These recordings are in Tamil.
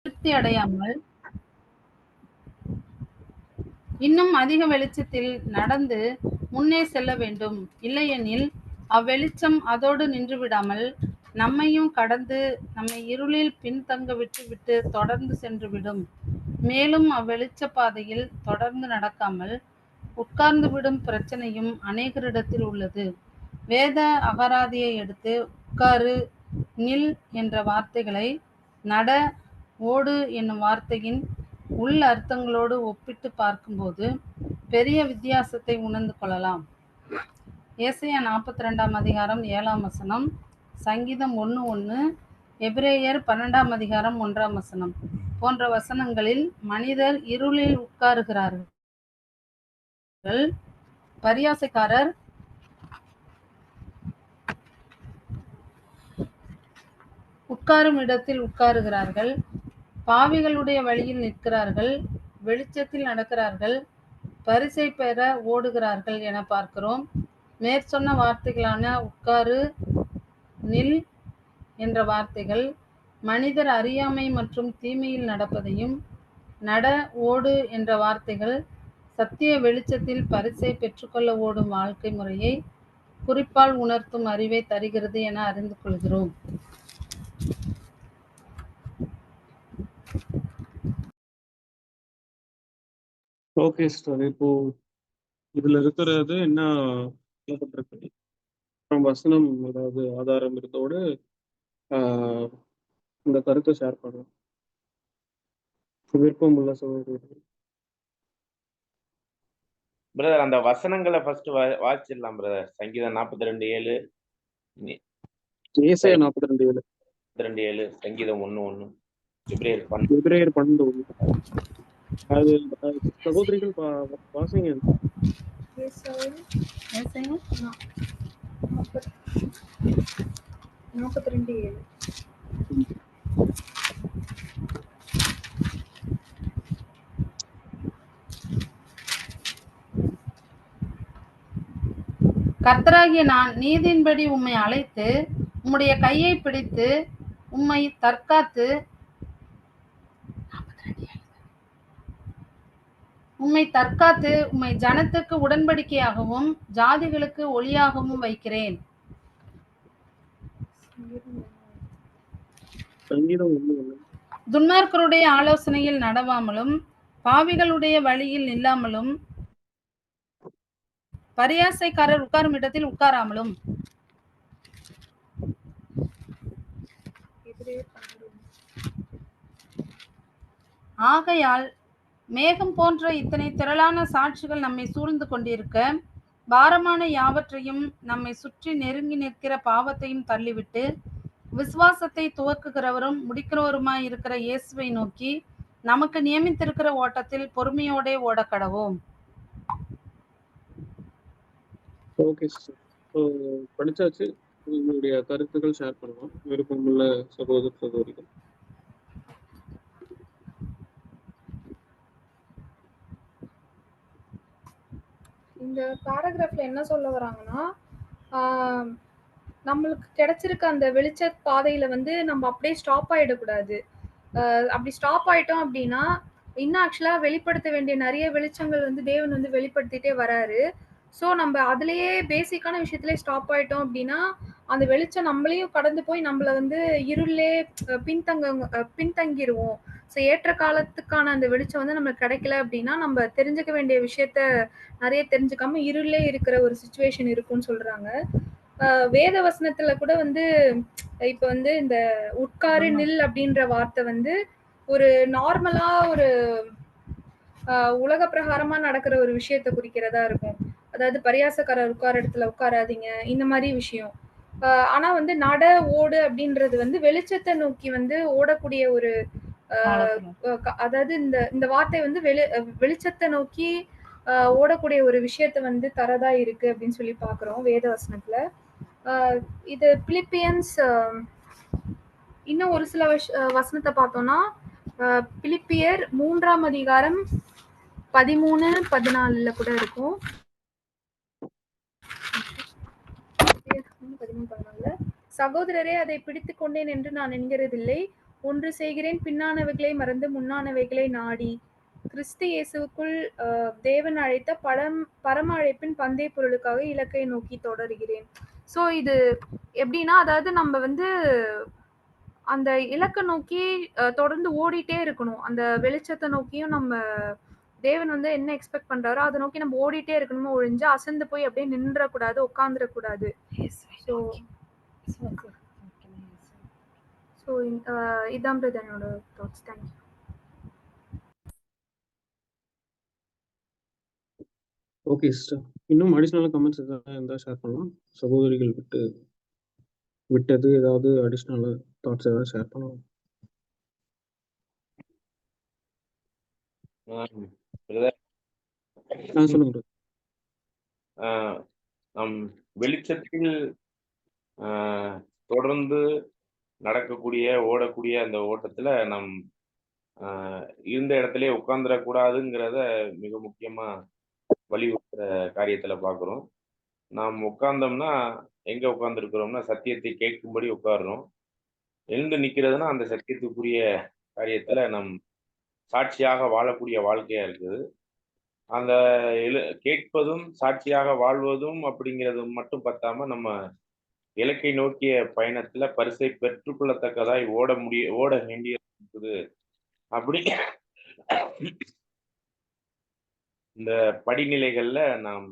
திருப்தி அடையாமல் இன்னும் அதிக வெளிச்சத்தில் நடந்து முன்னே செல்ல வேண்டும். இல்லையெனில் அவ்வெளிச்சம் அதோடு நின்றுவிடாமல் நம்மையும் கடந்து நம்மை இருளில் பின்தங்க விட்டுவிட்டு தொடர்ந்து சென்றுவிடும். மேலும் அவ்வெளிச்ச பாதையில் தொடர்ந்து நடக்காமல் உட்கார்ந்துவிடும் பிரச்சனையும் அநேகரிடத்தில் உள்ளது. வேத அகராதியை எடுத்து உட்காரு, நில் என்ற வார்த்தைகளை நட, ஓடு என்னும் வார்த்தையின் உள் அர்த்தங்களோடு ஒப்பிட்டு பார்க்கும்போது பெரிய வித்தியாசத்தை உணர்ந்து கொள்ளலாம். ஏசாயா 42ஆம் அதிகாரம் 7ஆம் வசனம், சங்கீதம் 1:1, எபிரேயர் 12ஆம் அதிகாரம் 1ஆம் வசனம் போன்ற வசனங்களில் மனிதர் இருளில் உட்காருகிறார்கள். பரியாசக்காரர் உட்காரும் இடத்தில் உட்காருகிறார்கள், பாவிகளுடைய வழியில் நிற்கிறார்கள், வெளிச்சத்தில் நடக்கிறார்கள், பரிசை பெற ஓடுகிறார்கள் என பார்க்கிறோம். மேற்சொன்ன வார்த்தைகளான உட்காரு, நில் என்ற வார்த்தைகள் மனிதர் அறியாமை மற்றும் தீமையில் நடப்பதையும், நட, ஓடு என்ற வார்த்தைகள் சத்திய வெளிச்சத்தில் பரிசை பெற்றுக்கொள்ள ஓடும் வாழ்க்கை முறையை குறிப்பால் உணர்த்தும் அறிவை தருகிறது என அறிந்து கொள்கிறோம். ஓகே சார், இப்போ இதுல இருக்கிறது என்ன சொல்லப்பட்டிருக்கு? வசனம் அதாவது ஆதாரம் இருக்கோடு இந்த கருத்தை ஷேர் பண்ணுவோம். விருப்பம் உள்ள சகோதரர்கள். பிரதர் அந்த வசனங்களை ஃபர்ஸ்ட் வாசிச்சிடலாம் பிரதர். சங்கீதம் 42:7, ஏசாயா 42:7, சங்கீதம் 1:1, எபிரேயர் 12:1. அது சகோதரிகள் வாசிங்க. ஏசாயா 42:7. கர்த்தராகிய நான் நீதியின்படி உம்மை அழைத்து உம்முடைய கையை பிடித்து உம்மை தற்காத்து உம்மை ஜனத்துக்கு உடன்படிக்கையாகவும் ஜாதிகளுக்கு ஒளியாகவும் வைக்கிறேன். துன்மார்க்கருடைய ஆலோசனையில் நடவாமலும் பாவிகளுடைய வழியில் நில்லாமலும் பரியாசைக்காரர் உட்காரும் இடத்தில் உட்காராமலும். ஆகையால் மேகம் போன்ற இத்தனை திரளான சாட்சிகள் நம்மை சூழ்ந்து கொண்டிருக்க, பாரமான யாவற்றையும் நம்மை சுற்றி நெருங்கி நிற்கிற பாவத்தையும் தள்ளிவிட்டு விசுவாசத்தை துவக்குகிறவரும் முடிக்கிறவருமாய் இருக்கிற இயேசுவை நோக்கி நமக்கு நியமித்திருக்கிற ஓட்டத்தில் பொறுமையோட ஓடக்கடவோம். Okay sir, படிச்சாச்சு. உங்களுடைய கருத்துக்கள் ஷேர் பண்ணுவோம் விருப்பமுள்ள சகோதர சகோதரிகள். இந்த பேராகிராஃப்ல என்ன சொல்ல வராங்கன்னா, நம்மளுக்கு கிடைச்சிருக்க அந்த வெளிச்ச பாதையில வந்து நம்ம அப்படியே ஸ்டாப் ஆயிடக்கூடாது. அப்படி ஸ்டாப் ஆயிட்டோம் அப்படின்னா இன்னும் ஆக்சுவலா வெளிப்படுத்த வேண்டிய நிறைய வெளிச்சங்கள் வந்து தேவன் வந்து வெளிப்படுத்திட்டே வராரு. ஸோ நம்ம அதுலயே பேசிக்கான விஷயத்திலே ஸ்டாப் ஆயிட்டோம் அப்படின்னா அந்த வெளிச்சம் நம்மளையும் கடந்து போய் நம்மள வந்து இருளே பின்தங்கிடுவோம். ஸோ ஏற்ற காலத்துக்கான அந்த வெளிச்சம் வந்து நம்மளுக்கு கிடைக்கல அப்படின்னா நம்ம தெரிஞ்சுக்க வேண்டிய விஷயத்த நிறைய தெரிஞ்சுக்காம இருளே இருக்கிற ஒரு சிச்சுவேஷன் இருக்குன்னு சொல்றாங்க. வேத வசனத்துல கூட வந்து இப்ப வந்து இந்த உட்காரு நில் அப்படின்ற வார்த்தை வந்து ஒரு நார்மலா ஒரு உலக பிரகாரமா நடக்கிற ஒரு விஷயத்த குறிக்கிறதா இருக்கும். அதாவது பரியாசக்காரர் உட்கார இடத்துல உட்காராதீங்க, இந்த மாதிரி விஷயம். ஆனா வந்து நட, ஓடு அப்படின்றது வந்து வெளிச்சத்தை நோக்கி வந்து ஓடக்கூடிய ஒரு அதாவது இந்த வார்த்தை வந்து வெளிச்சத்தை நோக்கி ஓடக்கூடிய ஒரு விஷயத்த வந்து தரதா இருக்கு அப்படின்னு சொல்லி பாக்குறோம் வேத வசனத்துல. இது பிலிப்பியன்ஸ் இன்னும் ஒரு சில வசனத்தை பார்த்தோம்னா பிலிப்பியர் 3ஆம் அதிகாரம் 13-14 கூட இருக்கும். 13-14 சகோதரரே, அதை பிடித்துக் கொண்டேன் என்று நான் என்கிறதில்லை. ஒன்று செய்கிறேன் பின்னானவைகளை மறந்து முன்னானவைகளை நாடி கிறிஸ்து இயேசுவுக்குள் தேவன் அழைத்த பரம அழைப்பின் பந்தய பொருளுக்காக இலக்கை நோக்கி தொடர்கிறேன். ஸோ இது எப்படின்னா, அதாவது நம்ம வந்து அந்த இலக்கை நோக்கி தொடர்ந்து ஓடிட்டே இருக்கணும். அந்த வெளிச்சத்தை நோக்கியும் நம்ம தேவன் வந்து என்ன எக்ஸ்பெக்ட் பண்றாரோ அதை நோக்கி நம்ம ஓடிட்டே இருக்கணுமோ ஒழிஞ்சு அசந்து போய் அப்படியே நின்றக்கூடாது, உட்காந்துடக்கூடாது. ஸோ ஸோ இதான் பிரதர் என்னோட தாட்ஸ். தேங்க்யூ. ஓகே சிஸ்டர், இன்னும் அடிஷ்னலாக கமெண்ட்ஸ் எதாவது இருந்தால் ஷேர் பண்ணலாம். சகோதரிகள் விட்டது ஏதாவது அடிஷ்னலாக தாட்ஸ் ஏதாவது ஷேர் பண்ணலாம். சொல்லுங்க. நம் வெளிச்சத்தில் தொடர்ந்து நடக்கக்கூடிய ஓடக்கூடிய அந்த ஓட்டத்துல நம் இருந்த இடத்துல உட்கார்ந்துடக்கூடாதுங்கிறத மிக முக்கியமா வலியுறுத்துற காரியத்துல பாக்குறோம். நாம் உட்கார்ந்தோம்னா எங்க உட்கார்ந்துருக்கிறோம்னா சத்தியத்தை கேட்கும்படி உட்கார்றோம். எழுந்து நிக்கிறதுனா அந்த சத்தியத்துக்குரிய காரியத்துல நம் சாட்சியாக வாழக்கூடிய வாழ்க்கையா இருக்குது. அந்த கேட்பதும் சாட்சியாக வாழ்வதும் அப்படிங்கிறது மட்டும் பத்தாம நம்ம இலக்கை நோக்கிய பயணத்துல பரிசை பெற்றுக்கொள்ளத்தக்கதாய் ஓட வேண்டியது. அப்படி இந்த படிநிலைகள்ல நாம்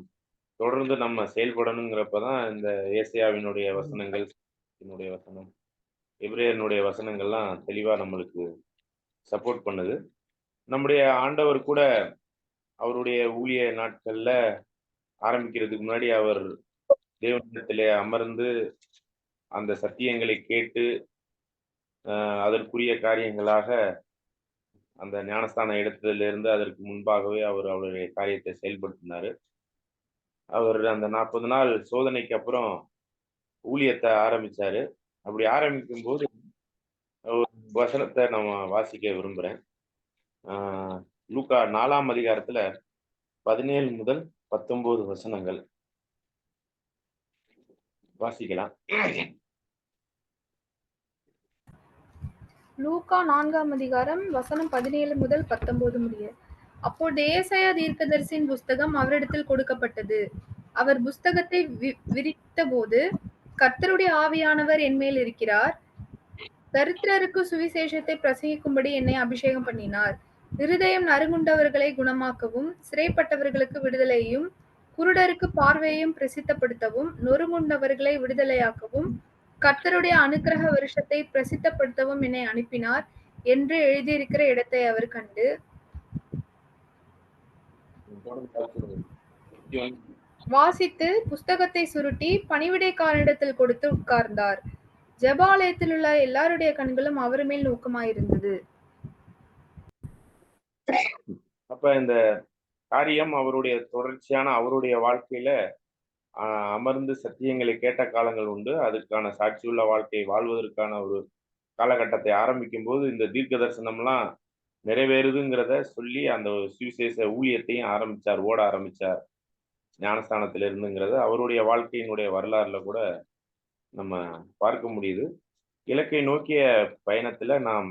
தொடர்ந்து நம்ம செயல்படணுங்கிறப்பதான் இந்த ஏசாயாவினுடைய வசனங்கள், வசனம், எபிரேயனுடைய வசனங்கள்லாம் தெளிவா நம்மளுக்கு சப்போர்ட் பண்ணுது. நம்முடைய ஆண்டவர் கூட அவருடைய ஊழிய நாட்கள்ல ஆரம்பிக்கிறதுக்கு முன்னாடி அவர் தேவனிடத்திலே அமர்ந்து அந்த சத்தியங்களை கேட்டு அதற்குரிய காரியங்களாக அந்த ஞானஸ்தான இடத்துல இருந்து அதற்கு முன்பாகவே அவர் அவருடைய காரியத்தை செயல்படுத்தினாரு. அவர் அந்த 40 நாள் சோதனைக்கு அப்புறம் ஊழியத்தை ஆரம்பிச்சாரு. அப்படி ஆரம்பிக்கும் போது வசனத்தை நம்ம வாசிக்க விரும்புறேன். லூக்கா 4ஆம் அதிகாரத்துல 17 முதல் 19 வசனங்கள் வாசிக்கலாம். லூக்கா 4ஆம் அதிகாரம் வசனம் 17 முதல் 19 முடிய. அப்போது ஏசாயா தீர்க்கதரிசியின் புஸ்தகம் அவரிடத்தில் கொடுக்கப்பட்டது. அவர் புஸ்தகத்தை விரித்த போது, கர்த்தருடைய ஆவியானவர் என்மேல் இருக்கிறார், தரித்திரருக்கு சுவிசேஷத்தை பிரசங்கிக்கும்படி என்னை அபிஷேகம் பண்ணினார். இருதயம் நறுங்குண்டவர்களை குணமாக்கவும், சிறைப்பட்டவர்களுக்கு விடுதலையும், குருடருக்கு பார்வையையும் பிரசித்தப்படுத்தவும், நொறுங்குண்டவர்களை விடுதலையாக்கவும், கர்த்தருடைய அனுக்கிரக வருஷத்தை பிரசித்தப்படுத்தவும் என்னை அனுப்பினார் என்று எழுதியிருக்கிற இடத்தை அவர் கண்டு வாசித்து புஸ்தகத்தை சுருட்டி பணிவிடைக்காரனிடத்தில் கொடுத்து உட்கார்ந்தார். ஜெபாலயத்தில் உள்ள எல்லாருடைய கண்களும் அவர் மேல் நோக்கமாயிருந்தது. அப்ப இந்த காரியம் அவருடைய தொடர்ச்சியான அவருடைய வாழ்க்கையில அமர்ந்து சத்தியங்களை கேட்ட காலங்கள் உண்டு. அதுக்கான சாட்சியுள்ள வாழ்க்கையை வாழ்வதற்கான ஒரு காலகட்டத்தை ஆரம்பிக்கும் போது இந்த தீர்க்க தரிசனம்லாம் நிறைவேறுதுங்கிறத சொல்லி அந்த சுவிசேஷ ஊழியத்தையும் ஓட ஆரம்பிச்சார் ஞானஸ்தானத்துல இருந்துங்கிறத அவருடைய வாழ்க்கையினுடைய வரலாறுல கூட நம்ம பார்க்க முடியுது. இலக்கை நோக்கிய பயணத்துல நாம்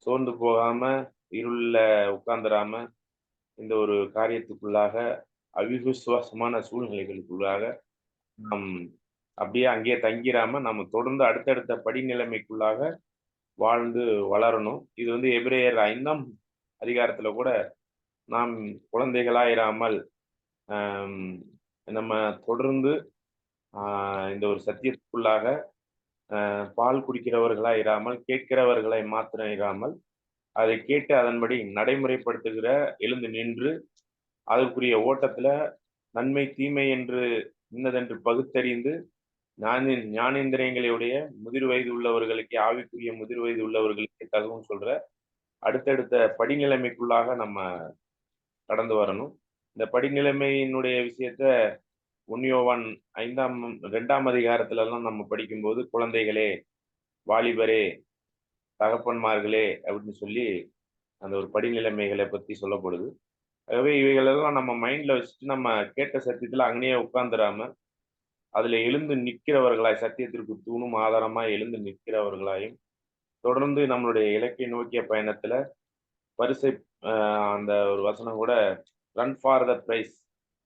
சோர்ந்து போகாம இருள்ல உட்கார்ந்துடாம இந்த ஒரு காரியத்துக்குள்ளாக அவிசுவாசமான சூழ்நிலைகளுக்குள்ளாக நாம் அப்படியே அங்கேயே தங்கிராம நம்ம தொடர்ந்து அடுத்தடுத்த படிநிலைமைக்குள்ளாக வாழ்ந்து வளரணும். இது வந்து எபிரேயர் 5ஆம் அதிகாரத்துல கூட நாம் குழந்தைகளாயிராமல் நம்ம தொடர்ந்து இந்த ஒரு சத்தியத்துக்குள்ளாக பால் குடிக்கிறவர்களா இராமல் கேட்கிறவர்களை மாத்திரம் இராமல் அதை கேட்டு அதன்படி நடைமுறைப்படுத்துகிற எழுந்து நின்று அதற்குரிய ஓட்டத்துல நன்மை தீமை என்று இன்னதென்று பகுத்தறிந்து ஞானேந்திரியங்களுடைய முதிர் வயது உள்ளவர்களுக்கு ஆவிக்குரிய முதிர் வயது உள்ளவர்களுக்கு தகுவும் சொல்ற அடுத்தடுத்த படிநிலைமைக்குள்ளாக நம்ம கடந்து வரணும். இந்த படிநிலைமையினுடைய விஷயத்த 1 யோவான் 2ஆம் அதிகாரத்துல எல்லாம் நம்ம படிக்கும்போது குழந்தைகளே, வாலிபரே, தகப்பன்மார்களே அப்படின்னு சொல்லி அந்த ஒரு படிநிலைமைகளை பத்தி சொல்லப்படுது. ஆகவே இவைகளெல்லாம் நம்ம மைண்ட்ல வச்சுட்டு நம்ம கேட்ட சத்தியத்துல அங்கேயே உட்கார்ந்துடாம அதுல எழுந்து நிற்கிறவர்களாய் சத்தியத்திற்கு தூணும் ஆதாரமா எழுந்து நிற்கிறவர்களாயும் தொடர்ந்து நம்மளுடைய இலக்கை நோக்கிய பயணத்துல பரிசை அந்த ஒரு வசனம் கூட ரன் ஃபார் த பிரைஸ்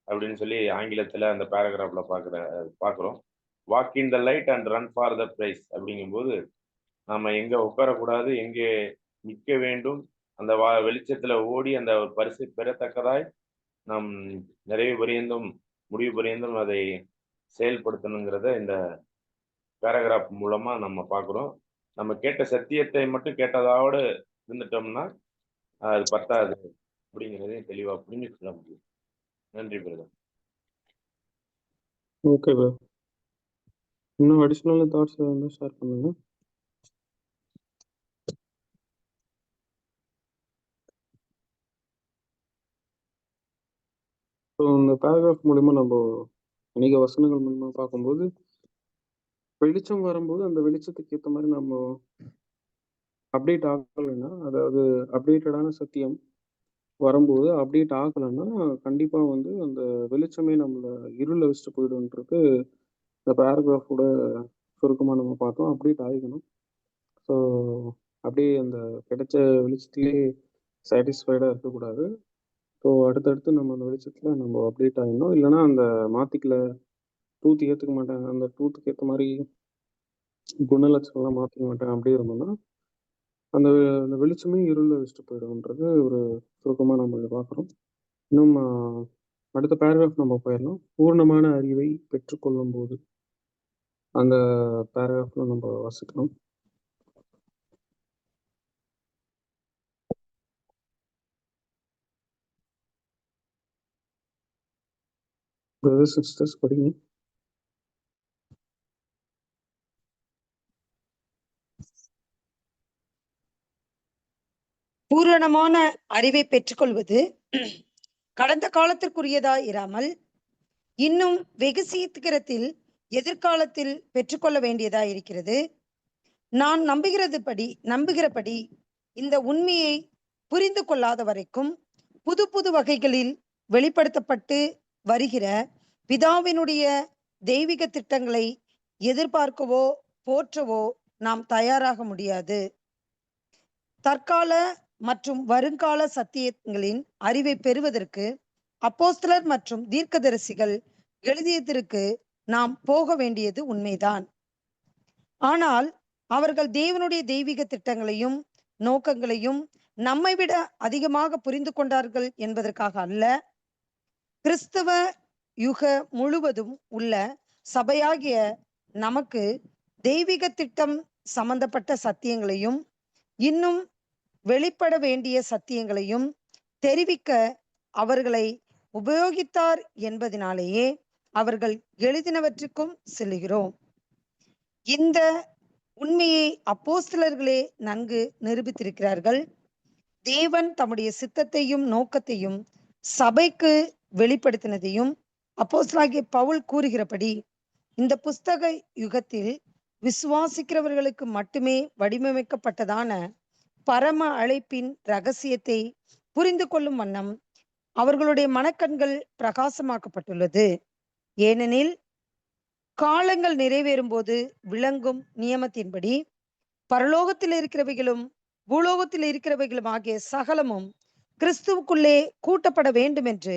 அப்படின்னு சொல்லி ஆங்கிலத்துல அந்த பேராகிராஃப்ல பார்க்குறோம். Walk in the light and run for the price அப்படிங்கும்போது நம்ம எங்க உட்காரக்கூடாது, எங்கே நிற்க வேண்டும், அந்த வெளிச்சத்துல ஓடி அந்த ஒரு பரிசை பெறத்தக்கதாய் நாம் நிறைவு பரியந்தும் முடிவு பரியந்தும் அதை செயல்படுத்தணுங்கிறத இந்த பேராகிராஃப் மூலமா நம்ம பார்க்குறோம். நம்ம கேட்ட சத்தியத்தை மட்டும் கேட்டதோடு இருந்துட்டோம்னா அது பத்தாது அப்படிங்கிறதையும் தெளிவா புரிஞ்சுக்கொள்ள முடியும். நன்றி பிரதர். Okay bro. இன்னும் அடிஷ்னல் தாட்ஸ் வந்து ஷேர் பண்ணுங்க. ஸோ இந்த பேராகிராஃப் மூலிமா நம்ம அநேக வசனங்கள் மூலிமா பார்க்கும்போது வெளிச்சம் வரும்போது அந்த வெளிச்சத்துக்கு ஏற்ற மாதிரி நம்ம அப்டேட் ஆகலைன்னா, அதாவது அப்டேட்டடான சத்தியம் வரும்போது அப்டேட் ஆகலைன்னா கண்டிப்பாக வந்து அந்த வெளிச்சமே நம்மளை இருள வச்சுட்டு போயிடுன்றது இந்த பேராகிராஃபோட சுருக்கமாக நம்ம பார்த்தோம். அப்டேட் ஆகிக்கணும். ஸோ அப்படியே அந்த கிடைச்ச வெளிச்சத்துலேயே சாட்டிஸ்ஃபைடாக இருக்கக்கூடாது. ஸோ அடுத்தடுத்து நம்ம அந்த வெளிச்சத்தில் நம்ம அப்டேட் ஆகிடணும். இல்லைன்னா அந்த மாற்றிக்கல ட்ரூத் ஏற்றுக்க மாட்டாங்க, அந்த ட்ரூத்துக்கு ஏற்ற மாதிரி குணலட்சணம்லாம் மாற்றிக்க மாட்டாங்க, அப்படியே இருந்தோம்னா அந்த அந்த வெளிச்சமே இருள வச்சுட்டு போயிடும்ன்றது ஒரு சுருக்கமாக நம்ம இதை பார்க்குறோம். இன்னும் அடுத்த பேராகிராஃப் நம்ம போயிடலாம். பூர்ணமான அறிவை பெற்றுக்கொள்ளும் போது அந்த பேராகிராஃப்ல நம்ம வாசிக்கணும். பிரதர்ஸ் சிஸ்டர்ஸ் படிங்க. பூரணமான அறிவை பெற்றுக்கொள்வது கடந்த காலத்திற்குரியதாய் இராமல் இன்னும் வெகு சீக்கிரத்தில் எதிர்காலத்தில் பெற்றுக்கொள்ள வேண்டியதாய் இருக்கிறது. நான் நம்புகிறபடி இந்த உண்மையை புரிந்து கொள்ளாத வரைக்கும் புது புது வகைகளில் வெளிப்படுத்தப்பட்டு வருகிற பிதாவினுடைய தெய்வீக திட்டங்களை எதிர்பார்க்கவோ போற்றவோ நாம் தயாராக முடியாது. தற்கால மற்றும் வருங்கால சத்தியங்களின் அறிவை பெறுவதற்கு அப்போஸ்தலர் மற்றும் தீர்க்கதரிசிகள் எழுதியதற்கு நாம் போக வேண்டியது உண்மைதான். ஆனால் அவர்கள் தேவனுடைய தெய்வீக திட்டங்களையும் நோக்கங்களையும் நம்மை விட அதிகமாக புரிந்து கொண்டார்கள் என்பதற்காக அல்ல, கிறிஸ்தவ யுக முழுவதும் உள்ள சபையாகிய நமக்கு தெய்வீக திட்டம் சம்பந்தப்பட்ட சத்தியங்களையும் இன்னும் வெளிப்பட வேண்டிய சத்தியங்களையும் தெரிவிக்க அவர்களை உபயோகித்தார் என்பதனாலேயே அவர்கள் எழுதினவற்றுக்கும் செல்லுகிறோம். இந்த உண்மையை அப்போஸ்தலர்களே நன்கு நிரூபித்திருக்கிறார்கள். தேவன் தம்முடைய சித்தத்தையும் நோக்கத்தையும் சபைக்கு வெளிப்படுத்தினதையும் அப்போஸ்தலனாகிய பவுல் கூறுகிறபடி இந்த புஸ்தக யுகத்தில் விசுவாசிக்கிறவர்களுக்கு மட்டுமே வடிவமைக்கப்பட்டதான பரம அழைப்பின் ரகசியத்தை புரிந்து கொள்ளும் வண்ணம் அவர்களுடைய மனக்கண்கள் பிரகாசமாக்கப்பட்டுள்ளது. ஏனெனில் காலங்கள் நிறைவேறும் போது விளங்கும் நியமத்தின்படி பரலோகத்தில் இருக்கிறவைகளும் பூலோகத்தில் இருக்கிறவைகளும் ஆகிய சகலமும் கிறிஸ்துவுக்குள்ளே கூட்டப்பட வேண்டும் என்று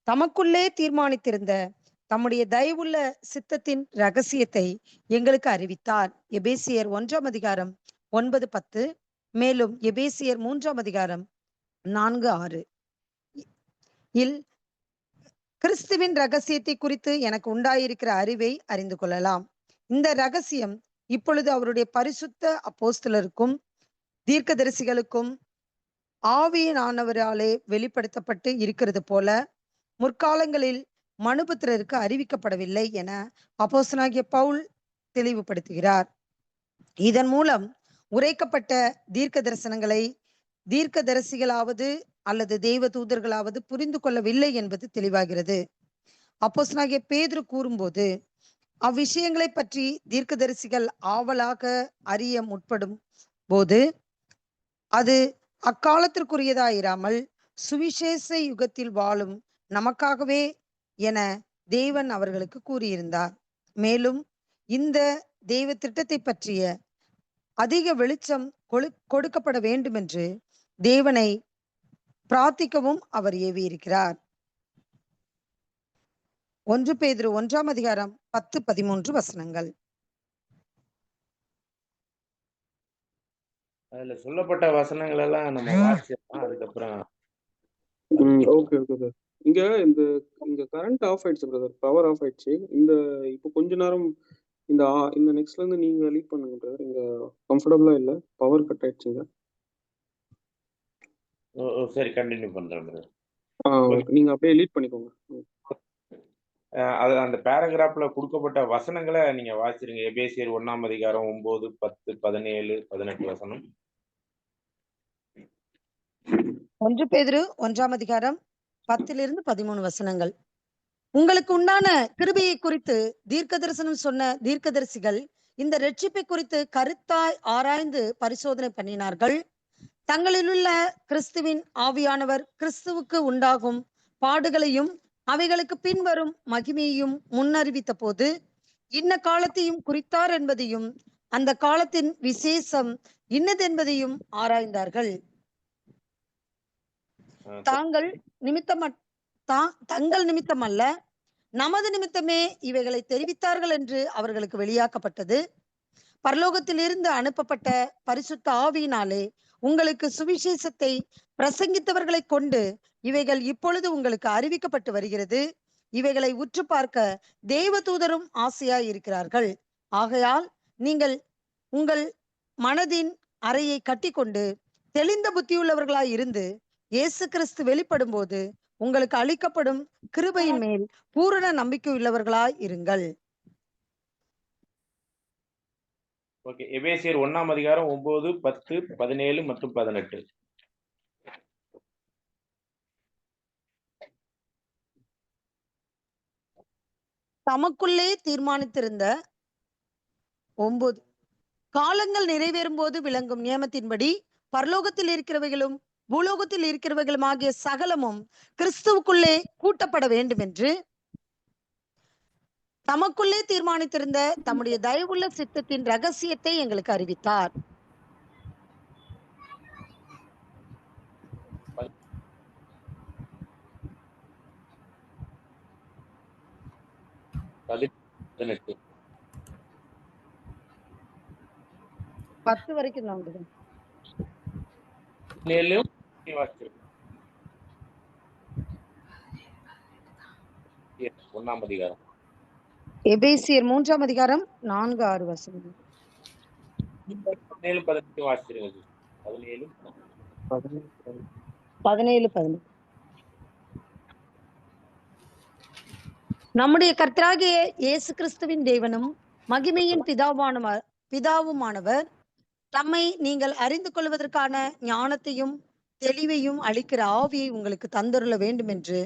தமக்குள்ளே தீர்மானித்திருந்த தம்முடைய தயவுள்ள சித்தத்தின் ரகசியத்தை எங்களுக்கு அறிவித்தார். எபேசியர் 1:9-10, மேலும் எபேசியர் 3:4-6 இல் கிறிஸ்துவின் ரகசியத்தை குறித்து எனக்கு உண்டாயிருக்கிற அறிவை அறிந்து கொள்ளலாம். இந்த ரகசியம் இப்பொழுது அவருடைய பரிசுத்த அப்போஸ்தலருக்கும் தீர்க்கதரிசிகளுக்கும் ஆவியானவராலே வெளிப்படுத்தப்பட்டு இருக்கிறது போல முற்காலங்களில் மனுபுத்திரருக்கு அறிவிக்கப்படவில்லை என அப்போஸ்தலனாகிய பவுல் தெளிவுபடுத்துகிறார். இதன் மூலம் உரைக்கப்பட்ட தீர்க்க தரிசனங்களை தீர்க்கதரிசிகளாவது அல்லது தெய்வ தூதர்களாவது புரிந்து கொள்ளவில்லை என்பது தெளிவாகிறது. அப்போஸ்தலனாகிய பேதுரு கூறும்போது அவ்விஷயங்களை பற்றி தீர்க்கதரிசிகள் ஆவலாக அறிய முற்படும் போது அது அக்காலத்திற்குரியதாயிராமல் சுவிசேஷ யுகத்தில் வாழும் நமக்காகவே என தேவன் அவர்களுக்கு கூறியிருந்தார். மேலும் இந்த தெய்வ திட்டத்தை பற்றிய அதிக வெளிச்சம் கொடுக்கப்பட வேண்டும் என்று தேவனை பிரார்த்திக்கவும் அவர் ஏவியிருக்கிறார். 1 பேதுரு 1ஆம் அதிகாரம் 10-13 வசனங்கள். அதுல சொல்லப்பட்ட வசனங்கள் எல்லாம் நம்ம வாசிச்சோம். அதுக்கப்புறம் ஓகே ஓகே சார். இங்க கரண்ட் ஆஃப் ஆயிடுச்சு பிரதர். பவர் ஆஃப் ஆயிடுச்சு. இப்போ கொஞ்ச நேரம் இந்த நெக்ஸ்ட்ல இருந்து நீங்க லீட் பண்ணுங்க பிரதர். இங்க கம்ஃபர்டபுளா இல்ல. பவர் கட் ஆயிடுச்சுங்க. சரி, கண்டினியூ பண்றேன் brother. ஓகே. நீங்க அப்படியே லீட் பண்ணிக்கோங்க. அது அந்த பேராகிராஃப்ல கொடுக்கப்பட்ட வசனங்களை நீங்க வாசிருங்க. எபேசியர் 1ஆம் அதிகாரம் 9, 10, 17, 18 வசனம். 1 பேதுரு 1ஆம் அதிகாரம் 10-13 வசனங்கள். உங்களுக்கு உண்டான கிருபையை குறித்து தீர்க்க தரிசனம் சொன்ன தீர்க்கதரிசிகள் இந்த ரட்சிப்பை குறித்து கருத்தாய் ஆராய்ந்து பரிசோதனை பண்ணினார்கள். தங்களிலுள்ள கிறிஸ்துவின் ஆவியானவர் கிறிஸ்துவுக்கு உண்டாகும் பாடுகளையும் அவைகளுக்கு பின்வரும் மகிமையையும் முன்னறிவித்த போது இன்ன காலத்தையும் குறித்தார் என்பதையும் அந்த காலத்தின் விசேஷம் இன்னதென்பதையும் ஆராய்ந்தார்கள். தங்கள் நிமித்தம் அல்ல, நமது நிமித்தமே இவைகளை தெரிவித்தார்கள் என்று அவர்களுக்கு வெளியாக்கப்பட்டது. பரலோகத்திலிருந்து அனுப்பப்பட்ட பரிசுத்த ஆவியினாலே உங்களுக்கு சுவிசேஷத்தை பிரசங்கித்தவர்களை கொண்டு இவைகள் இப்பொழுது உங்களுக்கு அறிவிக்கப்பட்டு வருகிறது. இவைகளை உற்று பார்க்க தேவதூதரும் ஆசையாய் இருக்கிறார்கள். ஆகையால் நீங்கள் உங்கள் மனதின் அறையை கட்டிக்கொண்டு தெளிந்த புத்தியுள்ளவர்களாய் இருந்து இயேசு கிறிஸ்து வெளிப்படும் போது உங்களுக்கு அளிக்கப்படும் கிருபையின் மேல் பூரண நம்பிக்கை உள்ளவர்களாய் இருங்கள். ஓகே. எபேசியர் 1ஆம் அதிகாரம் 9, 10, 17 மற்றும் 18. தமக்குள்ளே தீர்மானித்திருந்த 9 காலங்கள் நிறைவேறும் போது விளங்கும் நியமத்தின்படி பரலோகத்தில் இருக்கிறவைகளும் பூலோகத்தில் இருக்கிறவைகளும் ஆகிய சகலமும் கிறிஸ்துவுக்குள்ளே கூட்டப்பட வேண்டும் என்று தமக்குள்ளே தீர்மானித்திருந்த தம்முடைய தயவுள்ள சித்தத்தின் ரகசியத்தை எங்களுக்கு அறிவித்தார். பத்து வரைக்கும் தான் 1ஆம் அதிகாரம் எபேசியர் 3ஆம் அதிகாரம் 4-6 வசனம். 17, 18 வாசிச்சிருங்க. 17. நம்முடைய கர்த்தராகிய இயேசு கிறிஸ்துவின் தேவனும் மகிமையின் பிதாவுமானவர் தம்மை நீங்கள் அறிந்து கொள்வதற்கான ஞானத்தையும் தெளிவையும் அளிக்கிற ஆவியை உங்களுக்கு தந்தருள வேண்டும் என்று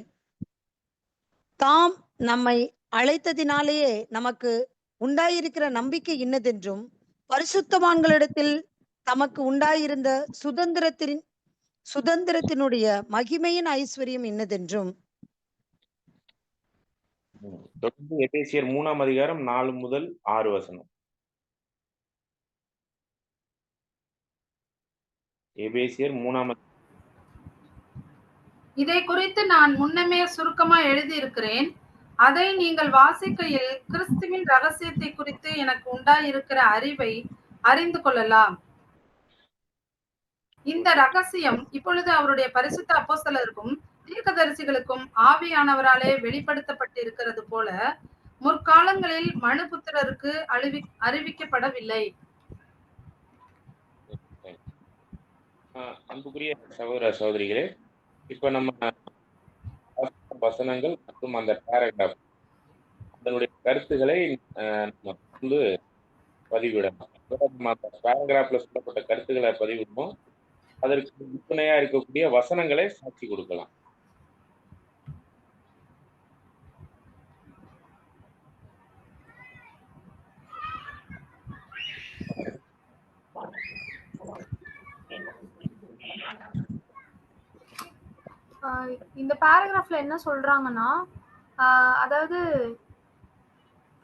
தாம் நம்மை அழைத்ததினாலேயே நமக்கு உண்டாயிருக்கிற நம்பிக்கை இன்னதென்றும் பரிசுத்தவான்களிடத்தில் தமக்கு உண்டாயிருந்த சுதந்திரத்தினுடைய மகிமையின் ஐஸ்வர்யம் இன்னதென்றும். தொடர்ந்து எபேசியர் 3ஆம் அதிகாரம் 4 முதல் 6 வசனம். எபேசியர் 3ஆம். இதை குறித்து நான் முன்னமே சுருக்கமா எழுதியிருக்கிறேன். அதை நீங்கள் வாசிக்கையில் கிறிஸ்துவின் ரகசியத்தை குறித்து எனக்கு உண்டாயிருக்கிற அறிவை அறிந்து கொள்ளலாம். இந்த ரகசியம் இப்பொழுது அவருடைய பரிசுத்த அப்போஸ்தலருக்கும் தீர்க்கதரிசிகளுக்கும் ஆவியானவராலே வெளிப்படுத்தப்பட்டிருக்கிறது போல முற்காலங்களில் மனுபுத்திரருக்கு அறிவிக்கப்படவில்லை. அன்புக்குரிய சகோதர சகோதரிகளே, இப்ப நம்ம வசனங்கள் மற்றும் அந்த பேராகிராஃப் அதனுடைய கருத்துக்களை நம்ம வந்து பதிவிடலாம். நம்ம அந்த பேராகிராஃப்ல சொல்லப்பட்ட கருத்துக்களை பதிவிடுவோம். அதற்கு துணையா இருக்கக்கூடிய வசனங்களை சாட்சி கொடுக்கலாம். இந்த பேராகிராஃப்ல என்ன சொல்றாங்கன்னா, அதாவது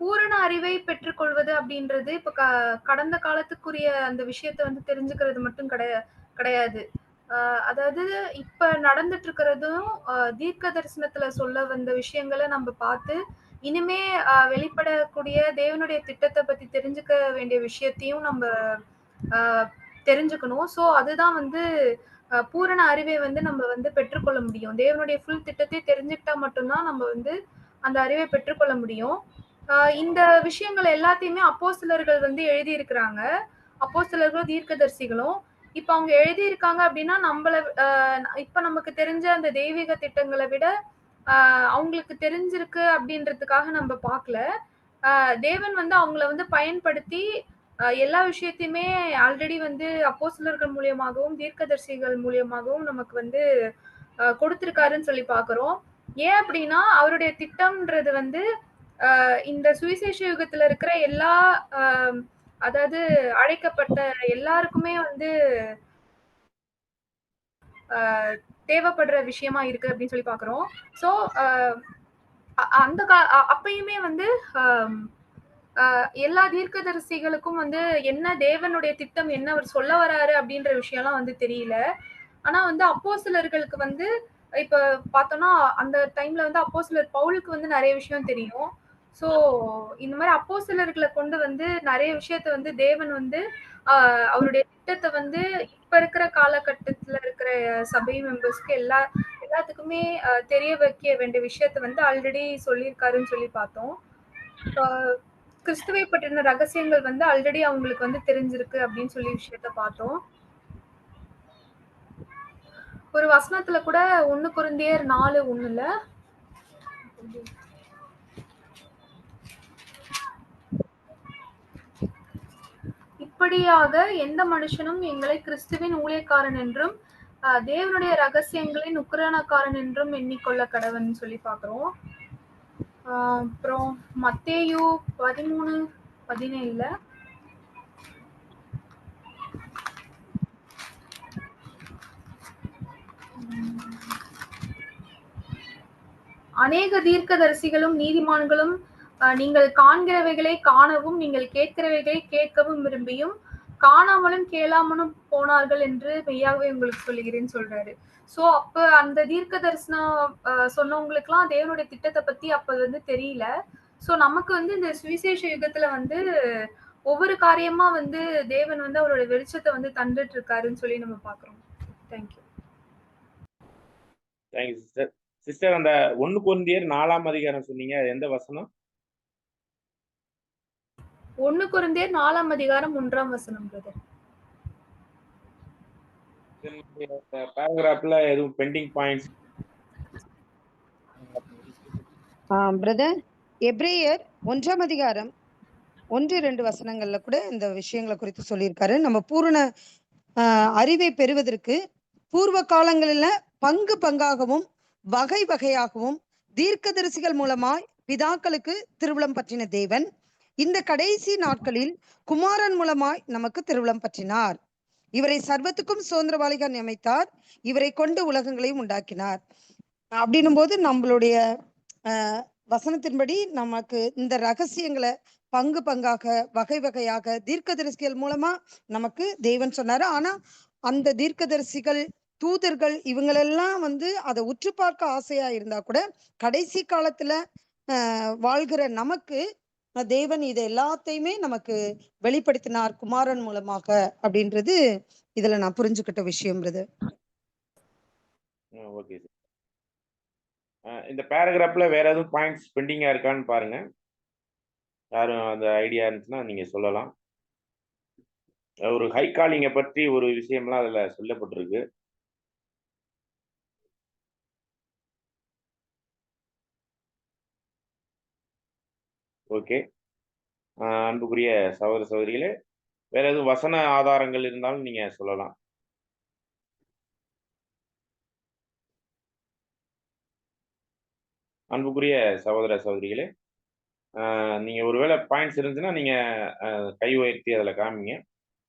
பூரண அறிவை பெற்றுக்கொள்வது அப்படின்றது இப்ப கடந்த காலத்துக்குரிய அந்த விஷயத்த வந்து தெரிஞ்சுக்கிறது மட்டும் கிடையாது. அதாவது இப்ப நடந்துட்டு இருக்கிறதும் தீர்க்க தரிசனத்துல சொல்ல வந்த விஷயங்களை நம்ம பார்த்து இனிமே வெளிப்படக்கூடிய தேவனுடைய திட்டத்தை பத்தி தெரிஞ்சுக்க வேண்டிய விஷயத்தையும் நம்ம தெரிஞ்சுக்கணும். ஸோ அதுதான் வந்து பூரண அறிவை வந்து நம்ம வந்து பெற்றுக்கொள்ள முடியும். தேவனுடைய ஃபுல் திட்டத்தை தெரிஞ்சுக்கிட்டா மட்டும்தான் நம்ம வந்து அந்த அறிவை பெற்றுக்கொள்ள முடியும். இந்த விஷயங்கள் எல்லாத்தையுமே அப்போஸ்தலர்கள் வந்து எழுதியிருக்கிறாங்க. அப்போஸ்தலர்களும் தீர்க்கதரிசிகளும். இப்ப அவங்க எழுதியிருக்காங்க அப்படின்னா நம்மள இப்ப நமக்கு தெரிஞ்ச அந்த தெய்வீக திட்டங்களை விட அவங்களுக்கு தெரிஞ்சிருக்கு அப்படின்றதுக்காக நம்ம பார்க்கல. தேவன் வந்து அவங்கள வந்து பயன்படுத்தி எல்லா விஷயத்தையுமே ஆல்ரெடி வந்து அப்போஸ்தலர்கள் மூலியமாகவும் தீர்க்கதரிசிகள் மூலியமாகவும் நமக்கு வந்து கொடுத்திருக்காருன்னு சொல்லி பார்க்கிறோம். ஏன் அப்படின்னா அவருடைய திட்டம்ன்றது வந்து இந்த சுவிசேஷ யுகத்துல இருக்கிற எல்லா அதாவது அழைக்கப்பட்ட எல்லாருக்குமே வந்து தேவைப்படுற விஷயமா இருக்கு அப்படின்னு சொல்லி பாக்குறோம். சோ அந்த அப்பயுமே வந்து எல்லா தீர்க்கதரிசிகளுக்கும் வந்து என்ன தேவனுடைய திட்டம் என்ன அவர் சொல்ல வராரு அப்படின்ற விஷயம்லாம் வந்து தெரியல. ஆனா வந்து அப்போஸ்தலர்களுக்கு வந்து இப்ப பார்த்தோம்னா அந்த டைம்ல வந்து அப்போஸ்தலர் பவுலுக்கு வந்து நிறைய விஷயம் தெரியும். சோ இந்த மாதிரி அப்போஸ்தலர்களை கொண்டு வந்து நிறைய விஷயத்த வந்து தேவன் வந்து அவருடைய திட்டத்தை வந்து இப்ப இருக்கிற காலகட்டத்துல இருக்கிற சபை மெம்பர்ஸ்க்கு எல்லாத்துக்குமே தெரிய வைக்க வேண்டிய விஷயத்த வந்து ஆல்ரெடி சொல்லியிருக்காருன்னு சொல்லி பார்த்தோம். கிறிஸ்துவை பற்றின ரகசியங்கள் வந்து ஆல்ரெடி அவங்களுக்கு வந்து தெரிஞ்சிருக்கு அப்படின்னு சொல்லி விஷயத்த பார்த்தோம். ஒரு வசனத்துல கூட 1 கொரிந்தியர் 4:1 இப்படியாக எந்த மனுஷனும் எங்களை கிறிஸ்துவின் ஊழியக்காரன் என்றும் தேவனுடைய ரகசியங்களின் உக்கிரானக்காரன் என்றும் எண்ணிக்கொள்ள கடவன் சொல்லி பாக்குறோம். அப்புறம் மத்தேயு 13:17 அநேக தீர்க்கதரிசிகளும் நீதிமான்களும் நீங்கள் காண்கிறவைகளை காணவும் நீங்கள் கேட்கிறவைகளை கேட்கவும் விரும்பியும் காணாமலும் கேளாமலும் போனார்கள் என்று மெய்யாகவே உங்களுக்கு சொல்லுகிறேன்னு சொல்றாரு. சோ அப்ப அந்த தீர்க்க தரிசனம் சொன்னவங்களுக்கு எல்லாம் தேவனுடைய திட்டத்தை பத்தி அப்ப வந்து தெரியல. சோ நமக்கு வந்து இந்த சுவிசேஷ யுகத்துல வந்து ஒவ்வொரு காரியமா வந்து தேவன் வந்து அவரோட வெளிச்சத்தை வந்து தந்துட்டு இருக்காருன்னு சொல்லி நம்ம பாக்குறோம். தேங்க்யூ. Thank you sister. சிஸ்டர் அந்த 1 கொரிந்தியர் 4ஆம் அதிகாரம் சொன்னீங்க, எந்த வசனம்? 1 கொரிந்தியர் 4ஆம் அதிகாரம் 1ஆம் வசனம் பிரதர். பேராகிராஃப்ல எதுவும் பெண்டிங் பாயிண்ட்ஸ்? பிரதர், எபிரேயர் 1ஆம் அதிகாரம் 1-2 வசனங்கள்ல கூட இந்த விஷயங்களை குறித்து சொல்லியிருக்காரு. நம்ம பூரண அறிவை பெறுவதற்கு பூர்வ காலங்களில பங்கு பங்காகவும் வகை வகையாகவும் தீர்க்கதரிசிகள் மூலமாய் பிதாக்களுக்கு திருவுளம் பற்றின தேவன் இந்த கடைசி நாட்களில் குமாரன் மூலமாய் நமக்கு திருவுளம் பற்றினார். இவரை சர்வத்துக்கும் சுதந்திரவாளிகள் நியமித்தார். இவரை கொண்டு உலகங்களையும் உண்டாக்கினார். அப்படின்னும் போது நம்மளுடைய வசனத்தின்படி நமக்கு இந்த ரகசியங்களை பங்கு பங்காக வகை வகையாக தீர்க்கதரிசிகள் மூலமா நமக்கு தேவன் சொன்னாரு. ஆனா அந்த தீர்க்கதரிசிகள் தூதர்கள் இவங்களெல்லாம் வந்து அதை உற்று பார்க்க ஆசையா இருந்தா கூட கடைசி காலத்துல வாழ்கிற நமக்கு தேவன் இதை எல்லாத்தையுமே நமக்கு வெளிப்படுத்தினார் குமாரன் மூலமாக அப்படின்றது இதுல நான் புரிஞ்சுக்கிட்ட விஷயம். ஓகே. இந்த பேராகிராஃப்ல வேற எதுவும் பாயிண்ட்ஸ் பெண்டிங்கா இருக்கான்னு பாருங்க. யாரும் அந்த ஐடியா இருந்துச்சுன்னா நீங்க சொல்லலாம். ஒரு ஹை காலிங்க பற்றி ஒரு விஷயம்லாம் அதுல சொல்லப்பட்டிருக்கு. ஓகே. அன்புக்குரிய சகோதர சகோதரிகளே, வேற எதுவும் வசன ஆதாரங்கள் இருந்தாலும் நீங்க சொல்லலாம். அன்புக்குரிய சகோதர சகோதரிகளே, நீங்க ஒருவேளை பாயிண்ட்ஸ் இருந்துச்சுன்னா நீங்க கை உயர்த்தி அதில் காமிங்க.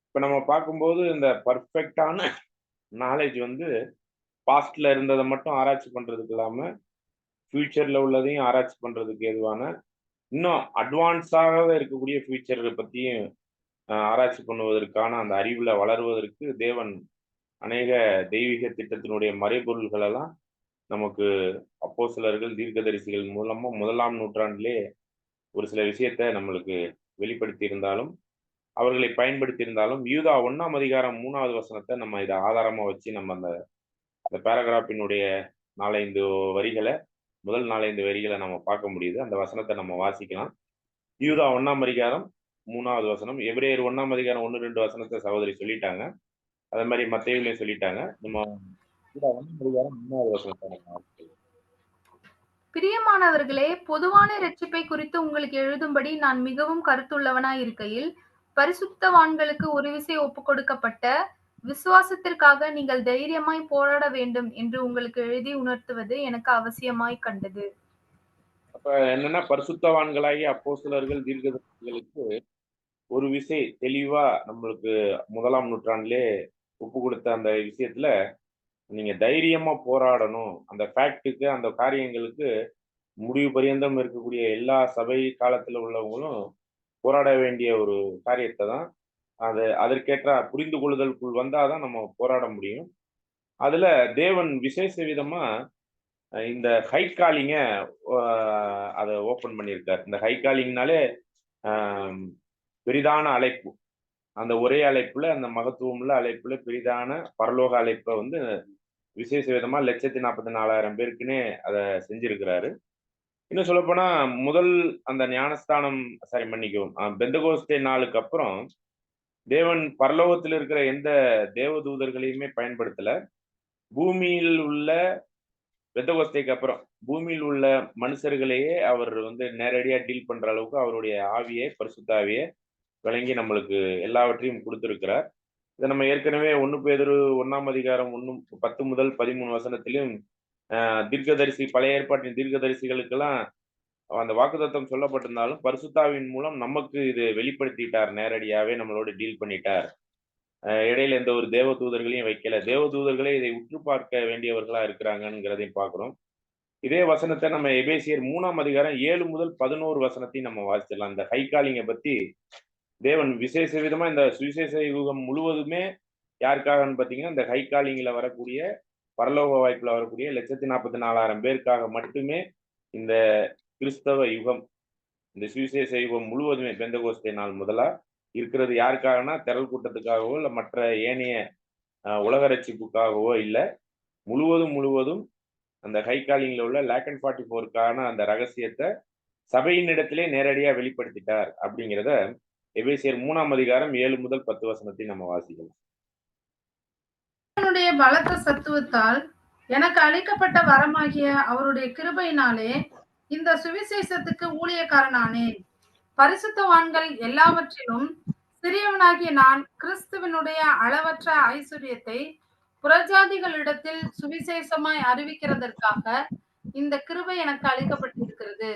இப்போ நம்ம பார்க்கும்போது இந்த பர்ஃபெக்டான நாலேஜ் வந்து பாஸ்ட்ல இருந்ததை மட்டும் ஆராய்ச்சி பண்றதுக்கு இல்லாம ஃபியூச்சர்ல உள்ளதையும் ஆராய்ச்சி பண்றதுக்கு ஏதுவான இன்னும் அட்வான்ஸாக இருக்கக்கூடிய ஃபியூச்சர் பத்தியும் ஆராய்ச்சி பண்ணுவதற்கான அந்த அறிவுல வளருவதற்கு தேவன் அநேக தெய்வீக திட்டத்தினுடைய மறைபொருள்கள் எல்லாம் நமக்கு அப்போஸ்தலர்கள் தீர்க்கதரிசிகள் மூலமா 1ஆம் நூற்றாண்டிலே ஒரு சில விஷயத்தை நம்மளுக்கு வெளிப்படுத்தி இருந்தாலும், அவர்களை பயன்படுத்தி இருந்தாலும், யூதா 1ஆம் அதிகாரம் 3வது வசனத்தை நம்ம இதை ஆதாரமா வச்சு நம்ம அந்த பேராகிராஃபினுடைய 4-5 வரிகளை முதல் 4-5 வரிகளை நம்ம பார்க்க முடியுது. அந்த வசனத்தை நம்ம வாசிக்கலாம். யூதா 1ஆம் அதிகாரம் 3வது வசனம், எபிரேயர் 1ஆம் அதிகாரம் 1-2 வசனத்தை சகோதரி சொல்லிட்டாங்க. அதே மாதிரி மத்தேயுவிலையும் சொல்லிட்டாங்க. நம்ம யூதா 1ஆம் அதிகாரம் 3வது வசனத்தை நம்ம வாசிக்கலாம். பிரியமானவர்களே, பொதுவான இரட்சிப்பை குறித்து உங்களுக்கு எழுதும்படி நான் மிகவும் கருத்துள்ளவனாய் இருக்கையில், பரிசுத்தவான்களுக்கு ஒரு விசை ஒப்புக் கொடுக்கப்பட்ட விசுவாசத்திற்காக நீங்கள் தைரியமாய் போராட வேண்டும் என்று உங்களுக்கு எழுதி உணர்த்துவது எனக்கு அவசியமாய் கண்டது. அப்ப என்னன்னா, பரிசுத்தவான்களாகிய அப்போஸ்தலர்கள் தீர்க்கதரிசிகளுக்கு ஒரு விசை தெளிவா நம்மளுக்கு 1ஆம் நூற்றாண்டிலே ஒப்பு கொடுத்த அந்த விஷயத்துல நீங்க தைரியமா போராடணும். அந்த ஃபேக்டுக்கு, அந்த காரியங்களுக்கு முடிவு பரியந்தம் இருக்கக்கூடிய எல்லா சபை காலத்துல உள்ளவங்களும் போராட வேண்டிய ஒரு காரியத்தை தான் அதற்கேற்ற புரிந்து கொள்ளுதலுக்குள் வந்தாதான் நம்ம போராட முடியும். அதுல தேவன் விசேஷ விதமா இந்த ஹை காலிங்க அதை ஓபன் பண்ணியிருக்கார். இந்த ஹை காலிங்னாலே பெரிதான அழைப்பு, அந்த ஒரே அழைப்புல, அந்த மகத்துவமுள்ள அழைப்புல பெரிதான பரலோக அழைப்பை வந்து விசேஷ விதமா 1,44,000 பேருக்குன்னே அதை செஞ்சிருக்கிறாரு. இன்னும் சொல்லப்போனா முதல் அந்த ஞானஸ்தானம் மன்னிக்கவும் பெந்தகோஸ்தே நாளுக்கு அப்புறம் தேவன் பரலோகத்தில் இருக்கிற எந்த தேவதூதர்களையுமே பயன்படுத்தல. பூமியில் உள்ள பெந்தகோஸ்தேக்கு அப்புறம் பூமியில் உள்ள மனுஷர்களையே அவர் வந்து நேரடியா டீல் பண்ற அளவுக்கு அவருடைய ஆவியை, பரிசுத்த ஆவியை வழங்கி நம்மளுக்கு எல்லாவற்றையும் கொடுத்திருக்கிறார். இதை நம்ம ஏற்கனவே 1 பேதுரு 1ஆம் அதிகாரம் 10 முதல் 13 வசனத்திலும் தீர்க்கதரிசி, பழைய ஏற்பாட்டின் தீர்க்கதரிசிகளுக்கெல்லாம் அந்த வாக்குத்தத்தம் சொல்லப்பட்டிருந்தாலும் பரிசுத்தாவின் மூலம் நமக்கு இது வெளிப்படுத்திட்டார். நேரடியாவே நம்மளோட டீல் பண்ணிட்டார். இடையில எந்த ஒரு தேவ தூதர்களையும் வைக்கல. தேவ தூதர்களே இதை உற்று பார்க்க வேண்டியவர்களா இருக்கிறாங்கிறதையும் பார்க்கிறோம். இதே வசனத்தை நம்ம எபேசியர் 3ஆம் அதிகாரம் 7 முதல் 11 வசனத்தையும் நம்ம வாசிச்சிடலாம். இந்த ஹைகாலிங்க பத்தி தேவன் விசேஷ விதமா இந்த சுவிசேஷ யுகம் முழுவதுமே யாருக்காகன்னு பாத்தீங்கன்னா, இந்த ஹைகாலிங்ல வரக்கூடிய பரலோக வாய்ப்புல வரக்கூடிய 1,44,000 பேருக்காக மட்டுமே இந்த கிறிஸ்தவ யுகம், இந்த சுவிசேஷ யுகம் முழுவதுமே பெந்தகோஸ்தே நாள் முதலா இருக்கிறது யாருக்காகனா திரள் கூட்டத்துக்காகவோ இல்ல மற்ற ஏனைய உலக ரட்சிப்புக்காகவோ இல்ல, முழுவதும் அந்த ஹைகாலிங்ல உள்ள 1,44,000 அந்த ரகசியத்தை சபையின் இடத்திலே நேரடியா வெளிப்படுத்திட்டார் அப்படிங்கிறத எபேசியர் 3ஆம் அதிகாரம் 7 முதல் 10 வசனத்தை நம்ம வாசிக்கலாம். அவருடைய பலத்த சத்துவத்தால் எனக்கு அளிக்கப்பட்ட வரமாகிய அவருடைய கிருபையினாலே இந்த சுவிசேஷத்துக்கு ஊழியக்காரனானேன். பரிசுத்தவான்கள் எல்லாவற்றிலும் சிறியவனாகிய நான் கிறிஸ்துவனுடைய அளவற்ற ஐஸ்வர்யத்தை புறஜாதிகளிடத்தில் சுவிசேஷமாய் அறிவிக்கிறதற்காக இந்த கிருபை எனக்கு அளிக்கப்பட்டிருக்கிறது.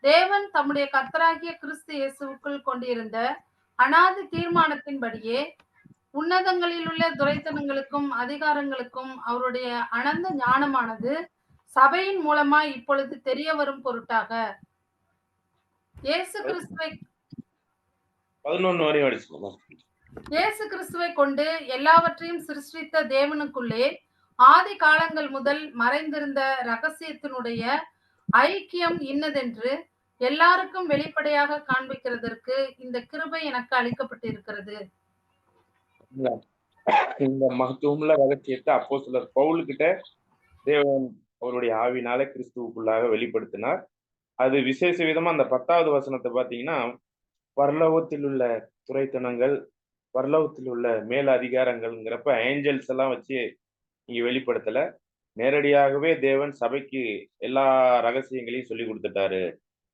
தேவன் தம்முடைய கர்த்தராகிய கிறிஸ்து இயேசுவுக்குள் கொண்டிருந்த அநாதி தீர்மானத்தின்படியே உன்னதங்களில் உள்ள துரைத்தனங்களுக்கும் அதிகாரங்களுக்கும் அவருடைய அனந்த ஞானமானது சபையின் மூலமா இப்பொழுது தெரிய வரும் பொருட்டாக இயேசு கிறிஸ்துவை கொண்டு எல்லாவற்றையும் சிருஷ்டித்த தேவனுக்குள்ளே ஆதி காலங்கள் முதல் மறைந்திருந்த ரகசியத்தினுடைய ஐக்கியம் இன்னதென்று எல்லாருக்கும் வெளிப்படையாக காண்பிக்கிறதற்கு இந்த கிருபை எனக்கு அளிக்கப்பட்டிருக்கிறது. இந்த மகத்துவமுள்ள ரகசியத்தை அப்போஸ்தலர் பவுலுக்கிட்ட தேவன் அவருடைய ஆவினால கிறிஸ்துவுக்குள்ளாக வெளிப்படுத்தினார். அது விசேஷ விதமா அந்த 10வது வசனத்தை பாத்தீங்கன்னா, பரலோகத்தில் உள்ள துரைத்தனங்கள், பரலோகத்தில் உள்ள மேல அதிகாரங்கள்ங்கிறப்ப ஏஞ்சல்ஸ் எல்லாம் வச்சு இங்க வெளிப்படுத்தல, நேரடியாகவே தேவன் சபைக்கு எல்லா ரகசியங்களையும் சொல்லி கொடுத்துட்டாரு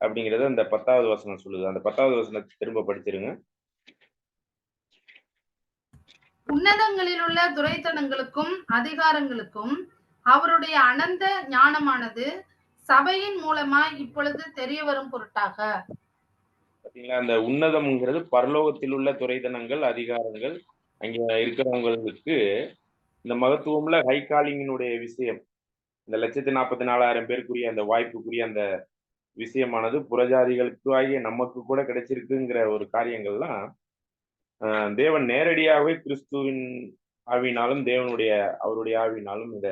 அப்படிங்கறத அந்த 10வது வசனம் சொல்லுது. அந்த 10வது வசனத்தை திரும்ப படிச்சிருங்க. உன்னதங்களில் உள்ள துரைத்தனங்களுக்கும் அதிகாரங்களுக்கும் அவருடைய அனந்த ஞானமானது சபையின் மூலமா இப்பொழுது தெரிய வரும் பொருட்டாக. பாத்தீங்களா, அந்த உன்னதம்ங்கிறது பரலோகத்தில் உள்ள துரைத்தனங்கள், அதிகாரங்கள், அங்க இருக்கிறவங்களுக்கு இந்த மகத்துவம்ல ஹைகாலிங்கினுடைய விஷயம், இந்த 1,44,000 பேருக்குரிய அந்த வாய்ப்புக்குரிய அந்த விஷயமானது புறஜாதிகளுக்கு ஆகிய நமக்கு கூட கிடைச்சிருக்குங்கிற ஒரு காரியங்கள்லாம் தேவன் நேரடியாகவே கிறிஸ்துவின் ஆவினாலும் அவருடைய ஆவினாலும் இந்த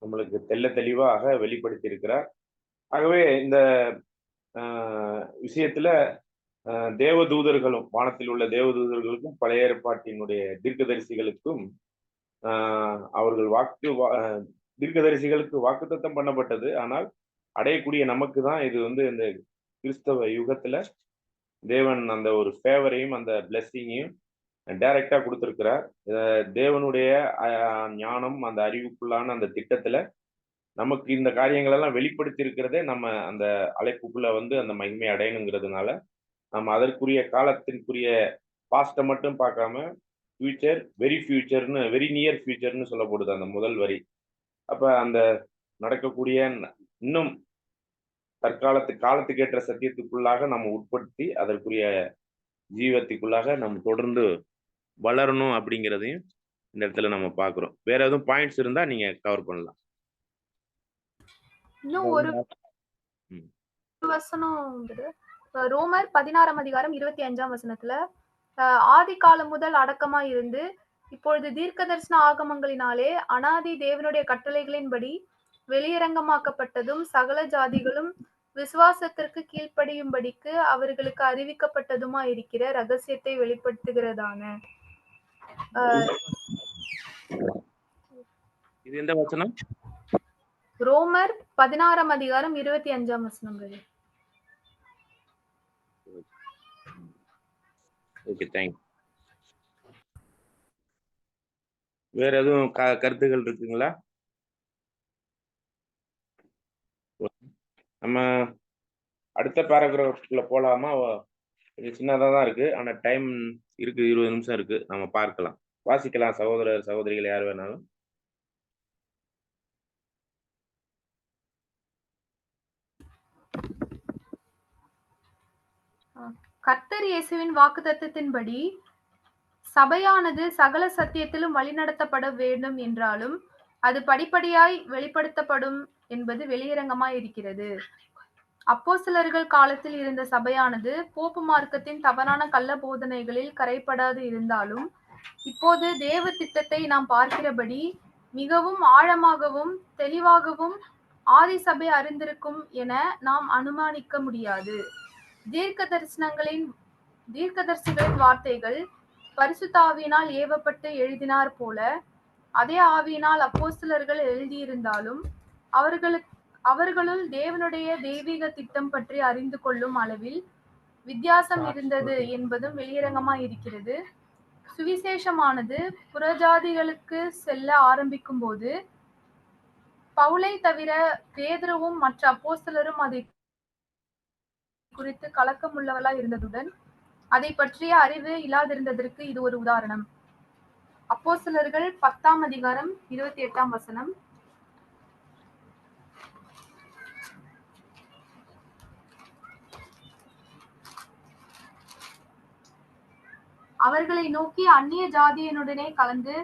நம்மளுக்கு தெள்ள தெளிவாக வெளிப்படுத்தி இருக்கிறார். ஆகவே இந்த விஷயத்துல தேவதூதர்களும், வானத்தில் உள்ள தேவதூதர்களுக்கும் பழைய ஏற்பாட்டினுடைய தீர்க்கதரிசிகளுக்கும் அவர்கள் தீர்க்கதரிசிகளுக்கு வாக்குத்தத்தம் பண்ணப்பட்டது. ஆனால் அடையக்கூடிய நமக்கு தான் இது இந்த கிறிஸ்தவ யுகத்துல தேவன் அந்த ஒரு ஃபேவரையும் அந்த பிளெஸ்ஸிங்கையும் டைரக்டா கொடுத்திருக்கிறார். தேவனுடைய ஞானம், அந்த அறிவுக்குள்ளான அந்த திட்டத்துல நமக்கு இந்த காரியங்கள் எல்லாம் வெளிப்படுத்தி இருக்கிறதே நம்ம அந்த அழைப்புக்குள்ள அந்த மகிமை அடையணுங்கிறதுனால நம்ம அதற்குரிய காலத்திற்குரிய பாஸ்ட மட்டும் பார்க்காம ஃபியூச்சர், வெரி நியர் ஃபியூச்சர்னு சொல்லப்படுது அந்த முதல் வரி. அப்ப அந்த நடக்கக்கூடிய இன்னும் காலத்துக்கு ஏற்ற சத்தியத்துக்குள்ளாக நம்ம உட்படுத்தி அதற்குரிய ஜீவத்துக்குள்ளாக நம்ம தொடர்ந்து வளரணும் அப்படிங்கிறதையும் இந்த இடத்துல நம்ம பார்க்கிறோம். வேற எதுவும் பாயிண்ட்ஸ் இருந்தா நீங்க கவர் பண்ணலாம். இன்னும் ஒரு வசனம் ரோமர் 16ஆம் அதிகாரம் 25ஆம் வசனத்துல ஆதி காலம் முதல் அடக்கமா இருந்து இப்பொழுது தீர்க்க தரிசன ஆகமங்களினாலே அனாதி தேவனுடைய கட்டளைகளின்படி வெளியரங்கமாக்கப்பட்டதும் சகல ஜாதிகளும் விசுவாசத்திற்கு கீழ்ப்படியும்படிக்கு அவர்களுக்கு அறிவிக்கப்பட்டதுமா இருக்கிற ரகசியத்தை வெளிப்படுத்துகிறதான. இது எந்த வசனம்? ரோமர் 16ஆம் அதிகாரம் 25ஆம் வசனங்கள். Okay, thanks. வேற எதுவும் கருத்துகள் இருக்குங்களா? நம்ம அடுத்த பேராகிராஃப்ல போலாமா? கொஞ்சம் சின்னதாக தான் இருக்கு, ஆனா டைம் இருக்கு, 20 நிமிஷம் இருக்கு, நம்ம பார்க்கலாம், வாசிக்கலாம். சகோதரர் சகோதரிகள் யார் வேணாலும். கர்த்தர் இயேசுவின் வாக்குத்தத்தத்தின்படி சபையானது சகல சத்தியத்திலும் வழிநடத்தப்பட வேண்டும் என்றாலும் அது படிப்படியாய் வெளிப்படுத்தப்படும் என்பது வெளியரங்கமாய் இருக்கிறது. அப்போஸ்தலர்கள் காலத்தில் இருந்த சபையானது போப்பு மார்க்கத்தின் தவறான கள்ள போதனைகளில் கரைப்படாது இருந்தாலும் இப்போது தேவ திட்டத்தை நாம் பார்க்கிறபடி மிகவும் ஆழமாகவும் தெளிவாகவும் ஆதி சபை அறிந்திருக்கும் என நாம் அனுமானிக்க முடியாது. தீர்க்கதரிசிகளின் வார்த்தைகள் பரிசுத்த ஆவியினால் ஏவப்பட்டு எழுதினார் போல அதே ஆவியினால் அப்போஸ்தலர்கள் எழுதியிருந்தாலும் அவர்களுள் தேவனுடைய தெய்வீக திட்டம் பற்றி அறிந்து கொள்ளும் அளவில் வித்தியாசம் இருந்தது என்பதும் வெளியரங்கமாய் இருக்கிறது. சுவிசேஷமானது புறஜாதிகளுக்கு செல்ல ஆரம்பிக்கும் போது பவுலை தவிர பேதுருவும் மற்ற அப்போஸ்தலரும் அதை குறித்து கலக்கமுள்ளவர்களாய் இருந்ததுடன் அதை பற்றிய அறிவு இல்லாதிருந்ததற்கு இது ஒரு உதாரணம். அப்போஸ்தலர்கள் 10ஆம் அதிகாரம் 28ஆம் வசனம். அவர்களை நோக்கி அந்நிய ஜாதியனுடனே கலந்து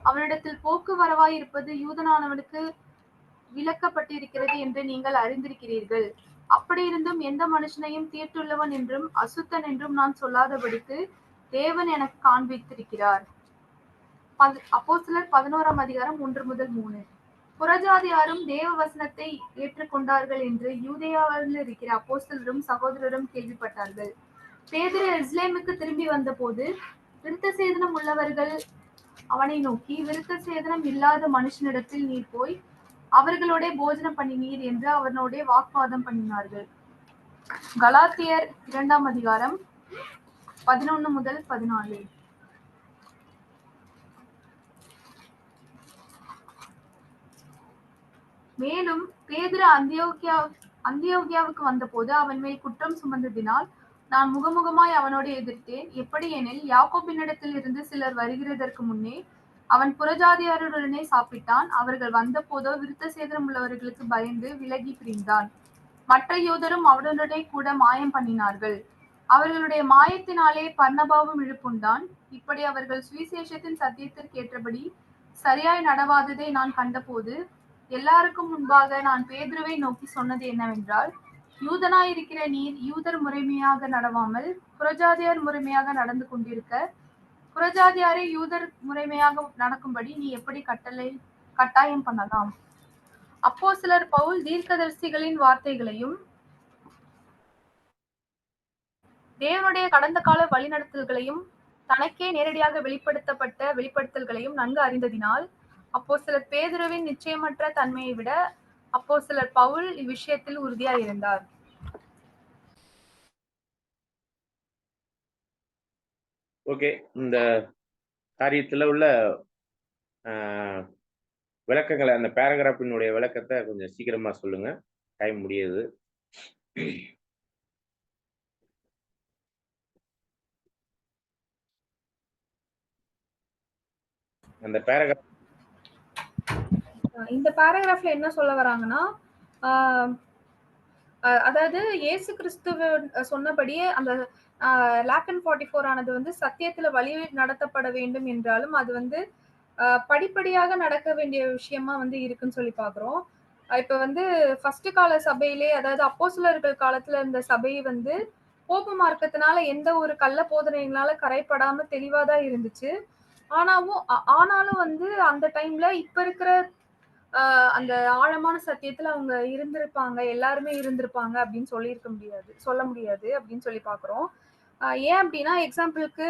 அவனிடத்தில் போக்குவரவாய் இருப்பது யூதனானவனுக்கு விலக்கப்பட்டிருக்கிறது என்று நீங்கள் அறிந்திருக்கிறீர்கள். அப்படி இருந்தும் எந்த மனுஷனையும் தீட்டுள்ளவன் என்றும் அசுத்தன் என்றும் நான் சொல்லாதபடிக்கு தேவன் எனக்கு காண்பித்திருக்கிறார். அப்போஸ்தலர் 11ஆம் அதிகாரம் 1 முதல் 3. புறஜாதியாரும் தேவ வசனத்தை ஏற்றுக்கொண்டார்கள் என்று யூதேயாவில் இருக்கிற அப்போஸ்தலரும் சகோதரரும் கேள்விப்பட்டார்கள். பேதுரு எருசலேமுக்கு திரும்பி வந்த போது விருத்த சேதனம் உள்ளவர்கள் அவனை நோக்கி, விருத்த சேதனம் இல்லாத மனுஷனிடத்தில் நீர் போய் அவர்களோட போஜனம் பண்ணினீர் என்று அவனோட வாக்குவாதம் பண்ணினார்கள். கலாத்தியர் 2ஆம் அதிகாரம் 11 முதல் 14. மேலும் பேதுரு அந்தியோகியாவுக்கு வந்தபோது அவன் மேல் குற்றம் சுமந்ததினால் நான் முகமுகமாய் அவனோடு எதிர்த்தேன். எப்படி எனில் யாக்கோபினிடத்தில் இருந்து சிலர் வருகிறதற்கு முன்னே அவன் புறஜாதியாருடனே சாப்பிட்டான். அவர்கள் வந்த போதோ விருத்த சேதனம் உள்ளவர்களுக்கு பயந்து விலகி பிரிந்தான். மற்ற யூதரும் அவனுடனே கூட மாயம் பண்ணினார்கள். அவர்களுடைய மாயத்தினாலே பர்னபாவும் இழுப்புண்டான். இப்படி அவர்கள் சுவிசேஷத்தின் சத்தியத்திற்கு ஏற்றபடி சரியாய் நடவாததை நான் கண்டபோது எல்லாருக்கும் முன்பாக நான் பேதுருவை நோக்கி சொன்னது என்னவென்றால், யூதனாயிருக்கிற நீர் யூதர் முறைமையாக நடவாமல் புறஜாதியார் முறைமையாக நடந்து கொண்டிருக்க, புறஜாதியாரை யூதர் முறைமையாக நடக்கும்படி நீ எப்படி கட்டாயம் பண்ணலாம்? அப்போஸ்தலர் பவுல் தீர்க்கதரிசிகளின் வார்த்தைகளையும் தேவனுடைய கடந்த கால வழிநடத்தல்களையும் தனக்கே நேரடியாக வெளிப்படுத்தப்பட்ட வெளிப்படுத்தல்களையும் நன்கு அறிந்ததினால், அப்போஸ்தலர் பேதுருவின் நிச்சயமற்ற தன்மையை விட அப்போஸ்தலர் பவுல் இவ்விஷயத்தில் உறுதியாய் இருந்தார். ஓகே, இந்த காரியத்துல உள்ள விளக்கங்களை, அந்த பேராகிராஃபினுடைய விளக்கத்தை கொஞ்சம் சீக்கிரமா சொல்லுங்க, டைம் முடியுது. அந்த பேராகிராஃப் இந்த பேராகிராஃப்ல என்ன சொல்ல வராங்கன்னா, அதாவது இயேசு கிறிஸ்துவ சொன்னபடியே அந்த லாக்கன் 44 ஆனது வந்து சத்தியத்துல வழி நடத்தப்பட வேண்டும் என்றாலும் அது வந்து படிப்படியாக நடக்க வேண்டிய விஷயமா வந்து இருக்குன்னு சொல்லி பாக்குறோம். இப்ப வந்து ஃபர்ஸ்ட் கால சபையிலே, அதாவது அப்போஸ்தலர்கள் காலத்துல இருந்த சபை வந்து போப்பு மார்க்கத்தினால எந்த ஒரு கள்ள போதனைகளால கரைப்படாம தெளிவாதான் இருந்துச்சு. ஆனாலும் வந்து அந்த டைம்ல இப்ப இருக்கிற அந்த ஆழமான சத்தியத்துல அவங்க இருந்திருப்பாங்க, எல்லாருமே இருந்திருப்பாங்க அப்படின்னு சொல்ல முடியாது அப்படின்னு சொல்லி பாக்குறோம். ஏன் அப்படின்னா, எக்ஸாம்பிளுக்கு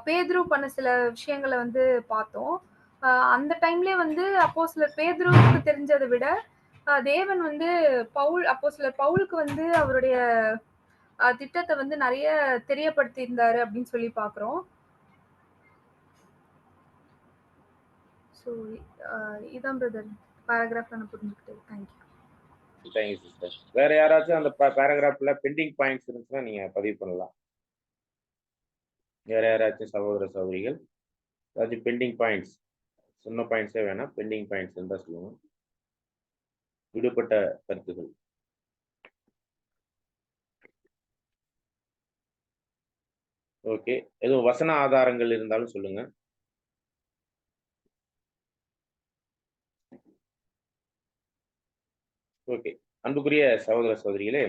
பேதுரு பண்ண சில விஷயங்களை வந்து பார்த்தோம். அந்த டைம்லயே வந்து அப்போஸ்தலர் பேதுருவுக்கு தெரிஞ்சதை விட தேவன் வந்து அப்போஸ்தலர் பவுலுக்கு வந்து அவருடைய திட்டத்தை வந்து நிறைய தெரியப்படுத்தி இருந்தாரு அப்படின்னு சொல்லி பாக்குறோம். ஸோ இதான் பிரதர் பேராகிராஃப் நான் புரிஞ்சுக்கிட்டேன். Thank you sister. வேற யாராச்சும் அந்த பேராகிராஃப்ல பெண்டிங் பாயிண்ட்ஸ் இருந்துச்சுன்னா நீங்க பதிவு பண்ணலாம். வேற யாராச்சும் சகோதர சகோதரிகள் ஏதாச்சும் பெண்டிங் பாயிண்ட்ஸ், சொன்ன பாயிண்ட்ஸே வேணாம், பெண்டிங் பாயிண்ட்ஸ் இருந்தா சொல்லுங்க. விடுபட்ட கருத்துகள். ஓகே, எதுவும் வசன ஆதாரங்கள் இருந்தாலும் சொல்லுங்க. ஓகே, அன்புக்குரிய சகோதர சகோதரிகளே,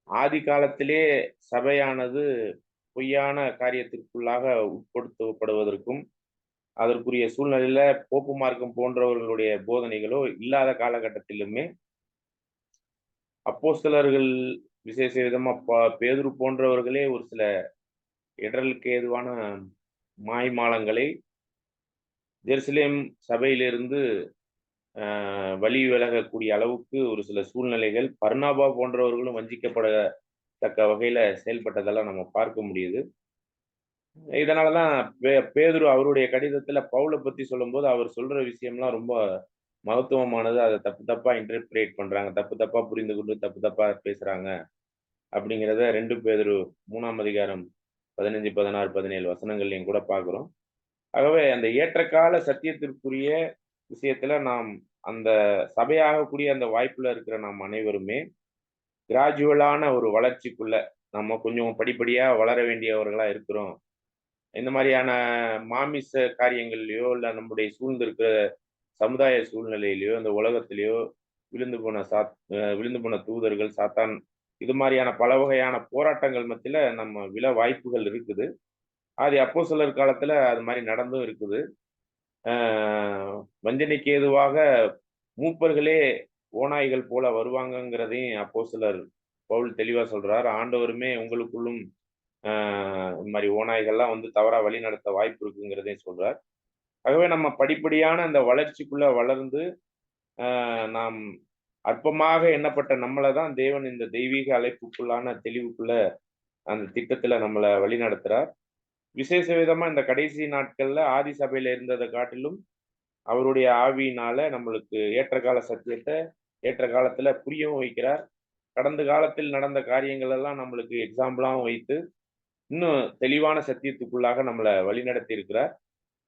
ஆதி காலத்திலே சபையானது பொய்யான காரியத்திற்குள்ளாக உட்படுத்தப்படுவதற்கும் அதற்குரிய சூழ்நிலையில போப்பு மார்க்கம் போன்றவர்களுடைய போதனைகளோ இல்லாத காலகட்டத்திலுமே அப்போஸ்தலர்கள் விசேஷ விதமா பேதுரு போன்றவர்களே ஒரு சில இடர்களுக்கு ஏதுவான மாய்மாலங்களை ஜெருசலேம் சபையிலிருந்து வழி விலகக்கூடிய அளவுக்கு ஒரு சில சூழ்நிலைகள், பர்னாபா போன்றவர்களும் வஞ்சிக்கப்படத்தக்க வகையில செயல்பட்டதெல்லாம் நம்ம பார்க்க முடியுது. இதனாலதான் பேதுரு அவருடைய கடிதத்துல பவுலை பத்தி சொல்லும்போது அவர் சொல்ற விஷயம்லாம் ரொம்ப மகத்துவமானது. அதை தப்பு தப்பா இன்டர்பிரேட் பண்றாங்க, தப்பு தப்பா புரிந்து கொண்டு தப்பு தப்பா பேசுறாங்க அப்படிங்கிறத 2 பேதுரு 3ஆம் அதிகாரம் 15, 16, 17 வசனங்கள்லையும் கூட பார்க்கிறோம். ஆகவே அந்த ஏற்றகால சத்தியத்திற்குரிய விஷயத்துல நாம் அந்த சபையாகக்கூடிய அந்த வாய்ப்புல இருக்கிற நாம் அனைவருமே கிராஜுவலான ஒரு வளர்ச்சிக்குள்ள நம்ம கொஞ்சம் படிப்படியா வளர வேண்டியவர்களா இருக்கிறோம். இந்த மாதிரியான மாமிச காரியங்கள்லயோ இல்ல நம்முடைய சூழ்ந்திருக்கிற சமுதாய சூழ்நிலையிலயோ இந்த உலகத்திலேயோ விழுந்து போன தூதர்கள், சாத்தான், இது மாதிரியான பல வகையான போராட்டங்கள் மத்தியில நம்ம விழ வாய்ப்புகள் இருக்குது. அது அப்போஸ்தலர் காலத்துல அது மாதிரி நடந்தும் இருக்குது. வஞ்சனைக்கு ஏதுவாக மூப்பர்களே ஓநாய்கள் போல வருவாங்கங்கிறதையும் அப்போஸ்தலர் பவுல் தெளிவா சொல்றார். ஆண்டவருமே உங்களுக்குள்ளும் இந்த மாதிரி ஓநாய்கள்லாம் வந்து தவறா வழி நடத்த வாய்ப்பு இருக்குங்கிறதையும் சொல்றார். ஆகவே நம்ம படிப்படியான அந்த வளர்ச்சிக்குள்ள வளர்ந்து நாம் அற்பமாக எண்ணப்பட்ட நம்மளை தான் தேவன் இந்த தெய்வீக அழைப்புக்குள்ளான தெளிவுக்குள்ள அந்த திட்டத்துல நம்மளை வழி நடத்துறார். விசேஷ விதமா இந்த கடைசி நாட்கள்ல ஆதி சபையில இருந்ததை காட்டிலும் அவருடைய ஆவியினால நம்மளுக்கு ஏற்ற கால சத்தியத்தை ஏற்ற காலத்துல புரியவும் வைக்கிறார். கடந்த காலத்தில் நடந்த காரியங்கள் எல்லாம் நம்மளுக்கு எக்ஸாம்பிளாகவும் வைத்து இன்னும் தெளிவான சத்தியத்துக்குள்ளாக நம்மளை வழிநடத்தி இருக்கிறார்.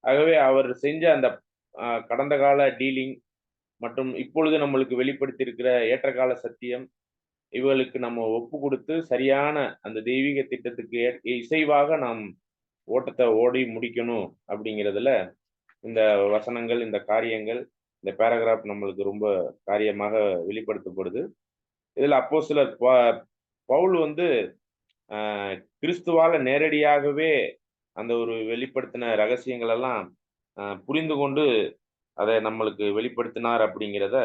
ஆகவே அவர் செஞ்ச அந்த கடந்த கால டீலிங் மற்றும் இப்பொழுது நம்மளுக்கு வெளிப்படுத்தி இருக்கிற ஏற்றகால சத்தியம், இவர்களுக்கு நம்ம ஒப்பு கொடுத்து சரியான அந்த தெய்வீக திட்டத்துக்கு இசைவாக நாம் ஓட்டத்தை ஓடி முடிக்கணும் அப்படிங்கிறதுல இந்த வசனங்கள், இந்த காரியங்கள் இந்த பேராகிராஃப் நம்மளுக்கு ரொம்ப காரியமாக வெளிப்படுத்தப்படுது. இதுல அப்போஸ்தலர் பவுல் வந்து கிறிஸ்துவால நேரடியாகவே அந்த ஒரு வெளிப்படுத்தின ரகசியங்கள் எல்லாம் புரிந்து கொண்டு அதை நம்மளுக்கு வெளிப்படுத்தினார் அப்படிங்கிறத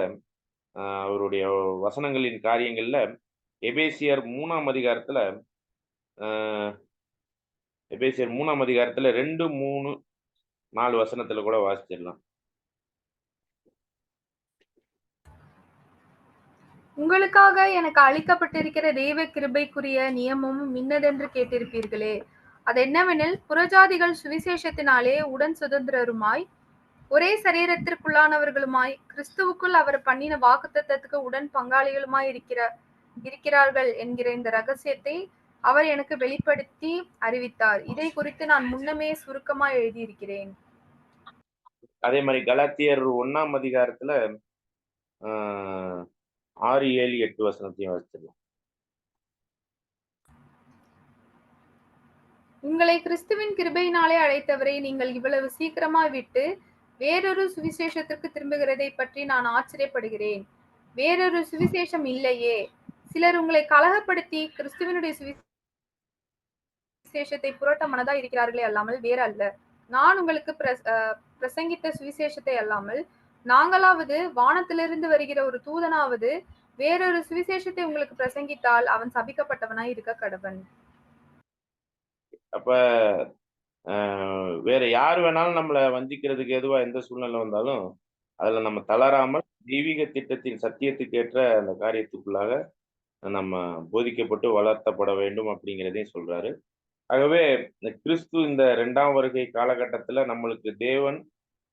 அவருடைய வசனங்களின் காரியங்கள்ல எபேசியர் 3ஆம் அதிகாரத்துல 2, 3, 4 வசனத்துல கூட வாசிச்சிடலாம். உங்களுக்காக எனக்கு அளிக்கப்பட்டிருக்கிற தெய்வ கிருபைக்குரிய நியமமும் இன்னதென்று கேட்டிருப்பீர்களே. அது என்னவெனில், புறஜாதிகள் சுவிசேஷத்தினாலே உடன் சுதந்திரருமாய் ஒரே சரீரத்திற்குள்ளானவர்களுமாய் கிறிஸ்துவுக்குள் அவர் பண்ணின வாக்குத்தத்தத்துக்கு உடன் பங்காளிகளுமாய் இருக்கிறார்கள் என்கிற இந்த ரகசியத்தை அவர் எனக்கு வெளிப்படுத்தி அறிவித்தார். இதை குறித்து நான் முன்னமே சுருக்கமாய் எழுதியிருக்கிறேன். அதே மாதிரி கலாத்தியர் 1ஆம் அதிகாரத்துல 6, 7, 8 வசனத்தையும் வாசிச்சிடலாம். உங்களை கிறிஸ்துவின் கிருபையினாலே அழைத்தவரை நீங்கள் இவ்வளவு சீக்கிரமாய் விட்டு வேறொரு சுவிசேஷத்திற்கு திரும்புகிறதை பற்றி நான் ஆச்சரியப்படுகிறேன். வேறொரு சுவிசேஷம் இல்லையே. சிலர் உங்களை கலகப்படுத்தி கிறிஸ்துவனுடைய சுவிசேஷத்தை புரட்ட மனதா இருக்கிறார்களே அல்லாமல் வேற அல்ல. நான் உங்களுக்கு பிரசங்கித்த சுவிசேஷத்தை அல்லாமல் நாங்களாவது வானத்திலிருந்து வருகிற ஒரு தூதனாவது வேறொரு சுவிசேஷத்தை உங்களுக்கு பிரசங்கித்தால் அவன் சபிக்கப்பட்டவனாய் இருக்க கடவன். அப்ப வேற யார் வேணாலும் நம்மளை வஞ்சிக்கிறதுக்கு எதுவா எந்த சூழ்நிலை வந்தாலும் அதுல நம்ம தளராமல் தெய்வீக திட்டத்தின் சத்தியத்துக்கு ஏற்ற அந்த காரியத்துக்குள்ளாக நம்ம போதிக்கப்பட்டு வளர்த்தப்பட வேண்டும் அப்படிங்கிறதையும் சொல்றாரு. ஆகவே இந்த கிறிஸ்து இந்த 2ஆம் வருகை காலகட்டத்துல நம்மளுக்கு தேவன்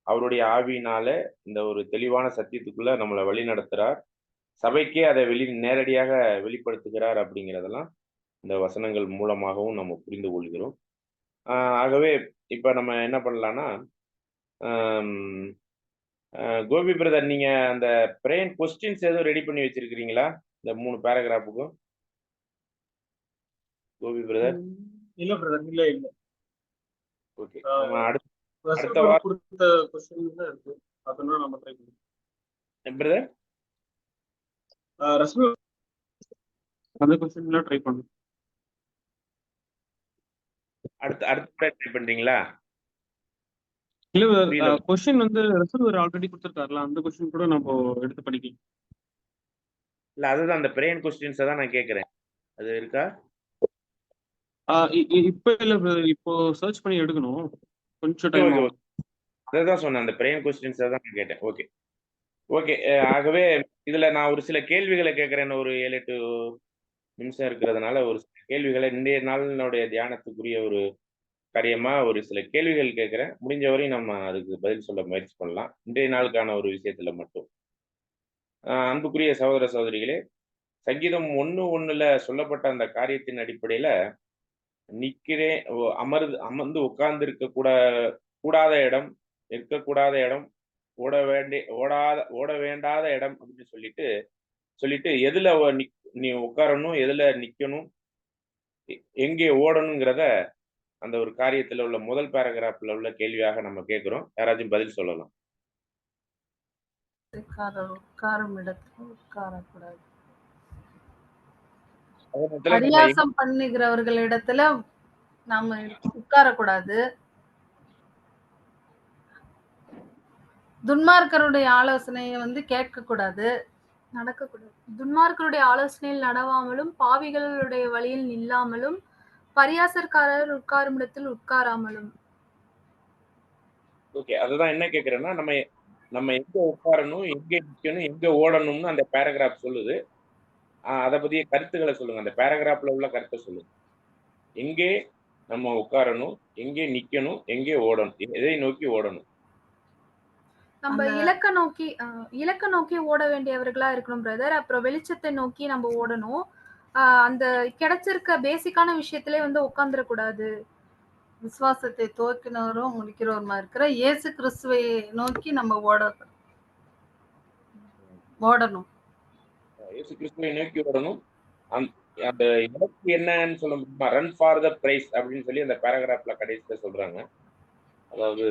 அவருடைய ஆவியினால இந்த ஒரு தெளிவான சத்தியத்துக்குள்ள நம்மளை வழி நடத்துறார். சபைக்கே அதை நேரடியாக வெளிப்படுத்துகிறார் அப்படிங்கிறதெல்லாம் இந்த வசனங்கள் மூலமாகவும் நம்ம புரிந்து கொள்கிறோம். ஆகவே இப்ப நம்ம என்ன பண்ணலாம்னா, கோபி பிரதர், நீங்க அந்த பிரேயர் கொஸ்டின்ஸ் எதுவும் ரெடி பண்ணி வச்சிருக்கிறீங்களா இந்த 3 பேராகிராஃபுக்கும்? கோபி பிரதர்? இல்ல பிரதர், இல்ல. ஓகே, நம்ம அடுத்த வாரம் கொடுத்த क्वेश्चन தான் இருக்கு. அதனால நம்ம ட்ரை பண்ணுவோம். பிரதர் ரசூல் அந்த क्वेश्चनல ட்ரை பண்ணுவோம். அடுத்த ட்ரை பண்றீங்களா? இல்ல, क्वेश्चन வந்து ரசூல் ஆல்ரெடி கொடுத்திருக்காருல, அந்த क्वेश्चन கூட நம்ம எடுத்து படிக்கலாம். இல்ல, அதுதான் அந்த பிரேயர் கொஸ்டின்ஸ் தான் நான் கேக்குறேன். அது இருக்கா? இப்ப இல்ல பிரதர், இப்போ சர்ச் பண்ணி எடுக்கணும், கொஞ்சம் டைம் ஆகும். அதான் சொன்னேன், அந்த பிரேயர் கொஸ்டின்ஸ் தான் நான் கேட்டேன். Okay okay. ஆகவே இதுல நான் ஒரு சில கேள்விகளை கேட்கிறேன். ஒரு 7-8 நிமிஷம் இருக்கிறதுனால ஒரு சில கேள்விகளை இன்றைய நாளினுடைய தியானத்துக்குரிய ஒரு காரியமா ஒரு சில கேள்விகள் கேட்கிறேன். முடிஞ்ச வரையும் நம்ம அதுக்கு பதில் சொல்ல முயற்சி பண்ணலாம், இன்றைய நாளுக்கான ஒரு விஷயத்துல மட்டும். அன்புக்குரிய சகோதர சகோதரிகளே, சங்கீதம் 1:1 சொல்லப்பட்ட அந்த காரியத்தின் அடிப்படையில நிக்கிறேன், அமர்ந்து உட்கார்ந்து கூடாத இடம், இருக்கக்கூடாத இடம், ஓட வேண்டாத இடம் அப்படின்னு சொல்லிட்டு எதுல நீ உட்காரணும், எதுல நிக்கணும், எங்கே ஓடணுங்கிறத அந்த ஒரு காரியத்துல உள்ள முதல் பேராகிராஃப்ல உள்ள கேள்வியாக நம்ம கேட்கிறோம். யாராச்சும் பதில் சொல்லலாம்? உட்காரும் இடத்துல உட்காரக்கூடாது. பரியாசம் பண்ணுகிறவர்கள் இடத்துல நாம உட்காரக்கூடாது. துன்மார்க்கருடைய ஆலோசனையை கேட்கக்கூடாது, நடக்கக்கூடாது. துன்மார்க்கருடைய ஆலோசனையில் நடவாமலும் பாவிகளுடைய வழியில் நில்லாமலும் பரியாசக்காரர் உட்காரும் இடத்தில் உட்காராமலும். ஓகே, அதுதான் என்ன கேட்கிறேன்னா, நம்ம எங்க உட்காரணும், எங்க நிக்கணும், எங்க ஓடணும்னு அந்த பேராகிராஃப் சொல்லுது. அதை பத்திய கருத்துக்களை சொல்லுங்க. அந்த பேராகிராஃப்ல உள்ள கருத்தை சொல்லுங்க. எங்கே நம்ம உட்காரணும், எங்கே நிக்கணும், எங்கே ஓடணும், எதை நோக்கி ஓடணும்? நம்ம இலக்க நோக்கி ஓட வேண்டியவர்களா இருக்கணும் பிரதர். அப்புறம் வெளிச்சத்தை நோக்கி நம்ம ஓடணும். அந்த கிடைச்சிருக்க பேசிக்கான விஷயத்திலே உட்கார்ந்துடக்கூடாது. விசுவாசத்தை துவக்கினவரும் முடிக்கிறவருமா இருக்கிற இயேசு கிறிஸ்துவை நோக்கி நம்ம ஓடணும். இயேசு கிறிஸ்துவை நோக்கி ஓடணும். அந்த இலக்கு என்னன்னு சொல்ல முடியுமா? ரன் ஃபார் த பிரைஸ் அப்படின்னு சொல்லி அந்த பேராகிராஃப்ல கடைசியில சொல்றாங்க. அதாவது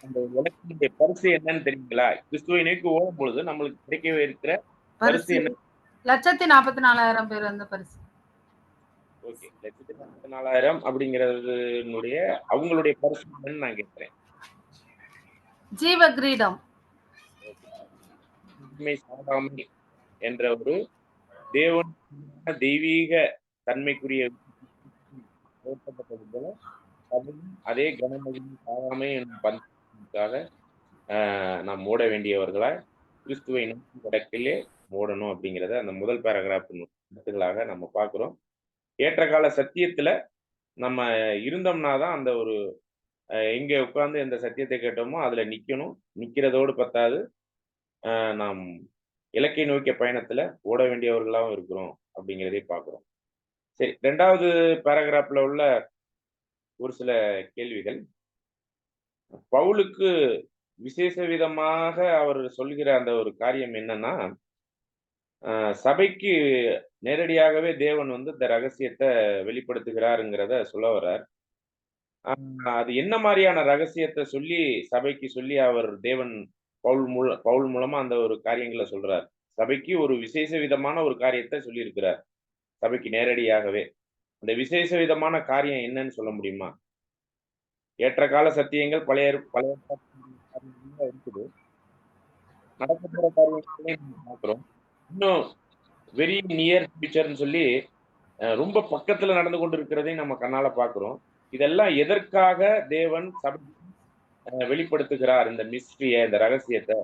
அந்த இலக்கினுடைய பரிசு என்னன்னு தெரியுங்களா? கிறிஸ்துவை நோக்கி ஓடும் பொழுது நம்மளுக்கு கிடைக்கவே இருக்கிற பரிசு பரிசு என்ன? 1,44,000 பேர் அந்த பரிசு. ஓகே. 1,44,000 அப்படிங்கிறதுனுடைய அவங்களுடைய பரிசு என்னன்னு நான் கேட்கிறேன். ஜீவ கிரீடம். உண்மை சாடாமை என்ற ஒரு தேவன் தெய்வீக தன்மைக்குரிய ஓட்டப்பட்டது போல அதுவும் அதே கனமகிமை சாடாமை என்னும் பந்தத்துக்காக நாம் ஓட வேண்டியவர்களாய் கிறிஸ்துவை நோக்கி கடக்கிலே ஓடணும் அப்படிங்கிறத அந்த முதல் பேராகிராஃப் நம்ம பார்க்கிறோம். ஏற்ற கால சத்தியத்துல நம்ம இருந்தோம்னா தான் அந்த ஒரு எங்க உட்கார்ந்து எந்த சத்தியத்தை கேட்டோமோ அதுல நிக்கணும். நிக்கிறதோடு பத்தாது, நாம் இலக்கை நோக்கிய பயணத்துல ஓட வேண்டியவர்களாகவும் இருக்கிறோம் அப்படிங்கிறதை பார்க்கிறோம். சரி, 2வது பேராகிராஃப்ல உள்ள ஒரு சில கேள்விகள். பவுலுக்கு விசேஷ விதமாக அவர் சொல்கிற அந்த ஒரு காரியம் என்னன்னா, சபைக்கு நேரடியாகவே தேவன் வந்து இந்த ரகசியத்தை வெளிப்படுத்துகிறாருங்கிறத சொல்ல வர்றார். அது என்ன மாதிரியான ரகசியத்தை சொல்லி சபைக்கு சொல்லி அவர் தேவன் பவுல் மூலமா அந்த ஒரு காரியங்களை சொல்றார். சபைக்கு ஒரு விசேஷ விதமான ஒரு காரியத்தை சொல்லியிருக்கிறார் சபைக்கு நேரடியாகவே. அந்த விசேஷ விதமான காரியம் என்னன்னு சொல்ல முடியுமா? ஏற்ற கால சத்தியங்கள் பழைய இருக்குது, நடக்க போற காரியங்களையும் பார்க்கிறோம். இன்னும் வெரி நியர் ஃபியூச்சர்னு சொல்லி ரொம்ப பக்கத்துல நடந்து கொண்டு இருக்கிறதையும் நம்ம கண்ணால பார்க்கிறோம். இதெல்லாம் எதற்காக தேவன் சபை வெளிப்படுத்துகிறார் இந்த மிஸ்ட்ரிய, இந்த ரகசியத்தை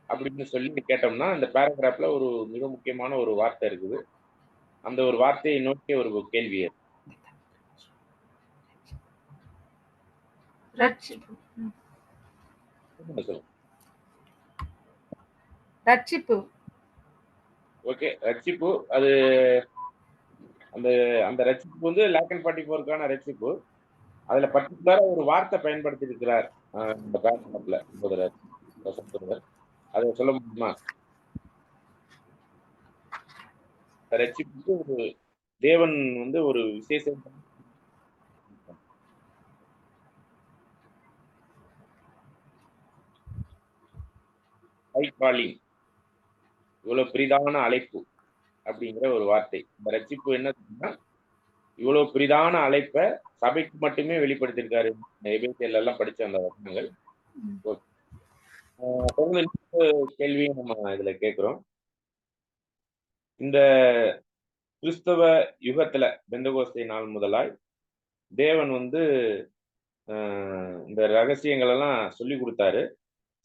அப்படின்னு சொல்லி கேட்டோம்னா, இந்த பேராகிராஃப்ல ஒரு மிக முக்கியமான ஒரு வார்த்தை இருக்குது. அந்த ஒரு வார்த்தையை நோக்கிய ஒரு கேள்வி. ரட்சிப்பு. ஓகே, ரட்சிப்பு. அது அந்த அந்த ரட்சிப்பு வந்து லாக்கன் 44க்கான ரட்சிப்பு. அதுல பர்டிகுலரா ஒரு வார்த்தை பயன்படுத்தி இருக்கிறார் இந்த பேராகிராஃப்ல சகோதரர். அதை சொல்ல முடியுமா? ரட்சிப்புக்கு ஒரு தேவன் வந்து ஒரு விசேஷ காலிங், இவ்வளவு பெரிதான அழைப்பு அப்படிங்கிற ஒரு வார்த்தை. இந்த ரட்சிப்பு என்ன, இவ்வளவு பெரிதான அழைப்பை சபைக்கு மட்டுமே வெளிப்படுத்தியிருக்காரு. எபேசியர்ல எல்லாம் படிச்ச அந்த வசனங்கள். கேள்வியை நம்ம இதுல கேட்கிறோம். இந்த கிறிஸ்தவ யுகத்துல பெந்தகோஸ்தே நாள் முதலாய் தேவன் வந்து இந்த ரகசியங்கள் எல்லாம் சொல்லி கொடுத்தாரு,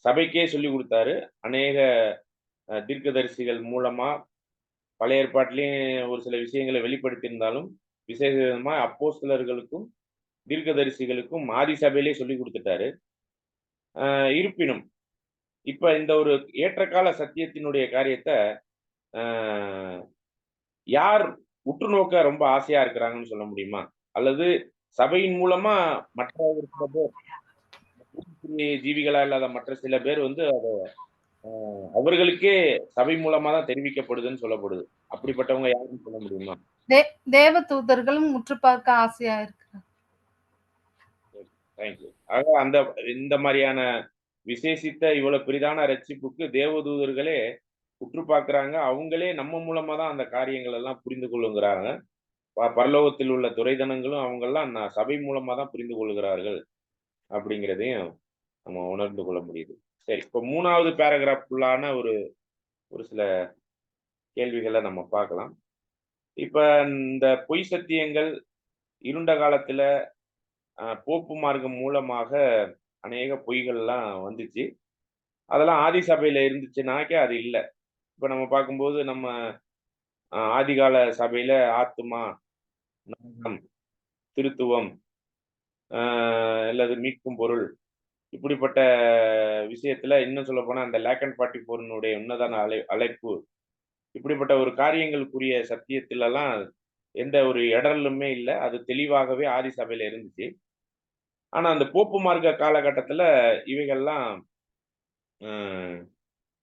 சபைக்கே சொல்லி கொடுத்தாரு. அநேக தீர்க்கதரிசிகள் மூலமா பழைய ஏற்பாட்டிலையும் ஒரு சில விஷயங்களை வெளிப்படுத்தியிருந்தாலும் விசேஷ விதமா அப்போஸ்தலர்களுக்கும் தீர்க்கதரிசிகளுக்கும் ஆதி சபையிலே சொல்லி கொடுத்துட்டாரு. இருப்பினும் இப்ப இந்த ஒரு ஏற்றகால சத்தியத்தினுடைய காரியத்தை யார் உற்று நோக்க ரொம்ப ஆசையா இருக்கிறாங்கன்னு சொல்ல முடியுமா? அல்லது சபையின் மூலமா மற்ற சில பேர் ஜீவிகளா இல்லாத மற்ற சில பேர் வந்து அதை அவர்களுக்கே சபை மூலமா தான் தெரிவிக்கப்படுதுன்னு சொல்லப்படுது. அப்படிப்பட்டவங்க யாருன்னு சொல்ல முடியுமா? தேவ தூதர்களும் உற்று பார்க்க ஆசையா இருக்கிறார். தேங்க்யூ. ஆக அந்த இந்த மாதிரியான விசேஷித்த இவ்வளவு பெரிதான ரட்சிப்புக்கு தேவதூதர்களே உற்று பார்க்கிறாங்க. அவங்களே நம்ம மூலமா தான் அந்த காரியங்கள் எல்லாம் புரிந்து கொள்ளுங்கிறாங்க. பரலோகத்தில் உள்ள துரைதனங்களும் அவங்கெல்லாம் சபை மூலமா தான் புரிந்து கொள்கிறார்கள் அப்படிங்கிறதையும் நம்ம உணர்ந்து கொள்ள முடியுது. சரி, இப்போ 3வது பேராகிராஃப்குள்ளான ஒரு சில கேள்விகளை நம்ம பார்க்கலாம். இப்ப இந்த பொய் சத்தியங்கள் இருண்ட காலத்துல போப்பு மார்க்கம் மூலமாக அநேக பொய்கள்லாம் வந்துச்சு. அதெல்லாம் ஆதி சபையில இருந்துச்சுனாக்கே அது இல்லை. இப்ப நம்ம பார்க்கும்போது நம்ம ஆதிகால சபையில ஆத்துமா, நாகம், திருத்துவம் அல்லது மீட்கும் பொருள், இப்படிப்பட்ட விஷயத்துல இன்னும் சொல்ல போனா அந்த லாக்கன் 44 உன்னதான அழைப்பு, இப்படிப்பட்ட ஒரு காரியங்களுக்குரிய சத்தியத்திலலாம் எந்த ஒரு இடரலுமே இல்லை. அது தெளிவாகவே ஆதி சபையில இருந்துச்சு. ஆனா அந்த போப்பு மார்க்க காலகட்டத்துல இவைகள்லாம்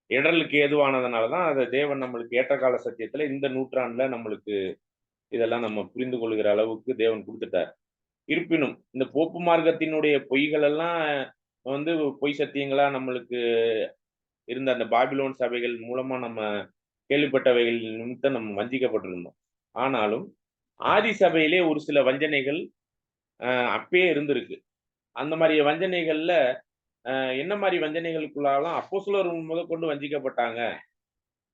இடரலுக்கு ஏதுவானதுனாலதான் அதை தேவன் நம்மளுக்கு ஏற்ற கால சத்தியத்துல இந்த நூற்றாண்டுல நம்மளுக்கு இதெல்லாம் நம்ம புரிந்து கொள்கிற அளவுக்கு தேவன் கொடுத்துட்டார். இருப்பினும் இந்த போப்பு மார்க்கத்தினுடைய பொய்கள் எல்லாம் வந்து பொய் சத்தியங்களா நம்மளுக்கு இருந்த அந்த பாபிலோன் சபைகள் மூலமா நம்ம கேள்விப்பட்டவைகள் நிமித்தம் நம்ம வஞ்சிக்கப்பட்டிருந்தோம். ஆனாலும் ஆதி சபையிலே ஒரு சில வஞ்சனைகள் அப்பயே இருந்திருக்கு. அந்த மாதிரி வஞ்சனைகள்ல என்ன மாதிரி வஞ்சனைகளுக்குள்ளாலாம் அப்போஸ்தலர் முதற்கொண்டு வஞ்சிக்கப்பட்டாங்க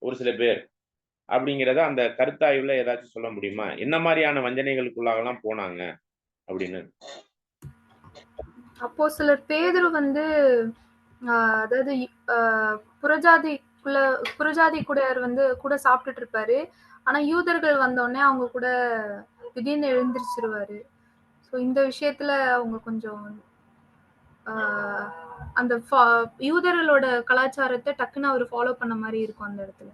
ஒரு சில பேர் அப்படிங்கிறத அந்த கருத்தாய்வுல ஏதாச்சும் சொல்ல முடியுமா? என்ன மாதிரியான வஞ்சனைகளுக்குள்ளாகலாம் போனாங்க அப்படின்னு? அப்போஸ்தலர் பேதுரு வந்து அதாவது புறஜாதி கூடையார் வந்து கூட சாப்பிட்டுட்டு இருப்பாரு. ஆனா யூதர்கள் வந்தோடனே அவங்க கூட திடீர்னு எழுந்திருச்சிருவாரு. ஸோ இந்த விஷயத்துல அவங்க கொஞ்சம் ஆஹ் அந்த யூதர்களோட கலாச்சாரத்தை டக்குன்னு அவர் ஃபாலோ பண்ண மாதிரி இருக்கும் அந்த இடத்துல.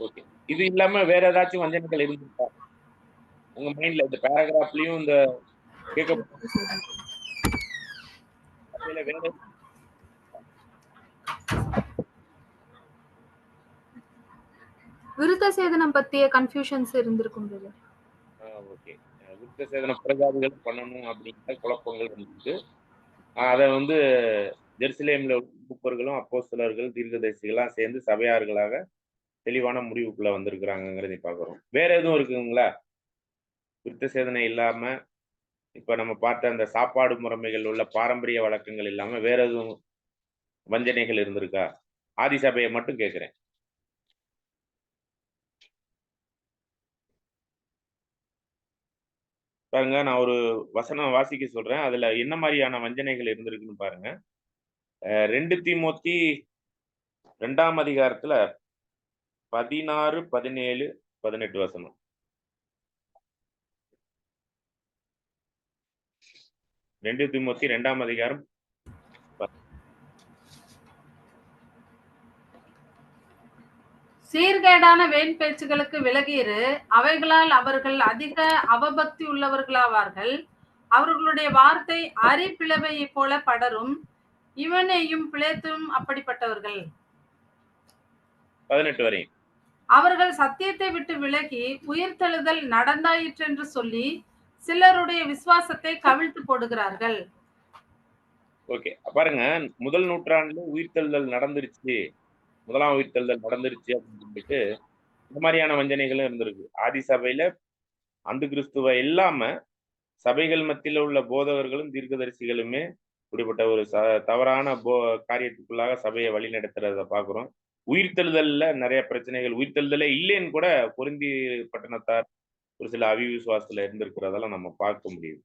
ஓகே. இது இல்லாம வேற ஏதாச்சும் வஞ்சனைகள் இருந்திருக்கா உங்க மைண்ட்ல? இந்த பேராகிராஃப்லயும் இந்த கேட்கப்பட்ட சபையில வேற விருத்த சேதனம் பத்திய கன்ஃபியூஷன்ஸ் இருந்திருக்கும் போது. ஓகே. விருத்த சேதன பிரஜாதிகள் பண்ணணும் அப்படிங்கிற குழப்பங்கள் இருந்துச்சு. அதை வந்து ஜெருசலேம்ல மூப்பர்களும் அப்போஸ்தலர்கள் தீர்க்கதரிசிகளாம் சேர்ந்து சபையார்களாக தெளிவான முடிவுக்குள்ள வந்திருக்கிறாங்கிறதை பார்க்கிறோம். வேற எதுவும் இருக்குங்களா? விருத்த சேதனை இல்லாம இப்ப நம்ம பார்த்த அந்த சாப்பாடு முறைமைகள் உள்ள பாரம்பரிய வழக்கங்கள் இல்லாம வேற எதுவும் வஞ்சனைகள் இருந்திருக்கா? ஆதி சபையை மட்டும் கேட்கிறேன். பாருங்க, நான் ஒரு வசனம் வாசிக்க சொல்றேன். அதுல என்ன மாதிரியான வஞ்சனைகள் இருந்திருக்குன்னு பாருங்க. 2 தீமோத்தி 2ஆம் அதிகாரத்துல 16, 17, 18 வசனம். 2 தீமோத்தி 2ஆம் அதிகாரம் சீர்கேடான வேண் பேச்சுகளுக்கு விலகியிரு, அவைகளால் அவர்கள் அதிக அவபக்தி உள்ளவர்களாவார்கள். அவர்களுடைய வார்த்தை அரிப்பிளவையைப் போல படரும். இவனையும் பிளேத்தும் அப்படிப்பட்டவர்கள். 18 வரையும். அவர்கள் சத்தியத்தை விட்டு விலகி உயிர்த்தெழுதல் நடந்தாயிற்றென்று சொல்லி சிலருடைய விசுவாசத்தை கவிழ்த்து போடுகிறார்கள். ஓகே. பாருங்க, முதல் நூற்றாண்டுல உயிர்த்தெழுதல் நடந்துருச்சு, முதலாம் உயிர்த்தெழுதல் நடந்துருச்சு அப்படின்னு சொல்லிட்டு இந்த மாதிரியான வஞ்சனைகளும் இருந்திருக்கு. ஆதி சபையில அந்த கிறிஸ்துவ இல்லாம சபைகள் மத்தியில உள்ள போதகர்களும் தீர்க்கதரிசிகளுமே இப்படிப்பட்ட ஒரு தவறான காரியத்துக்குள்ளாக சபையை வழி நடத்துறத பாக்குறோம். உயிர்த்தெழுதல்ல நிறைய பிரச்சனைகள், உயிர்த்தெழுதலே இல்லைன்னு கூட பொருந்தி பட்டணத்தார் ஒரு சில அவிவிசுவாசத்துல இருந்திருக்கிறதெல்லாம் நம்ம பார்க்க முடியுது.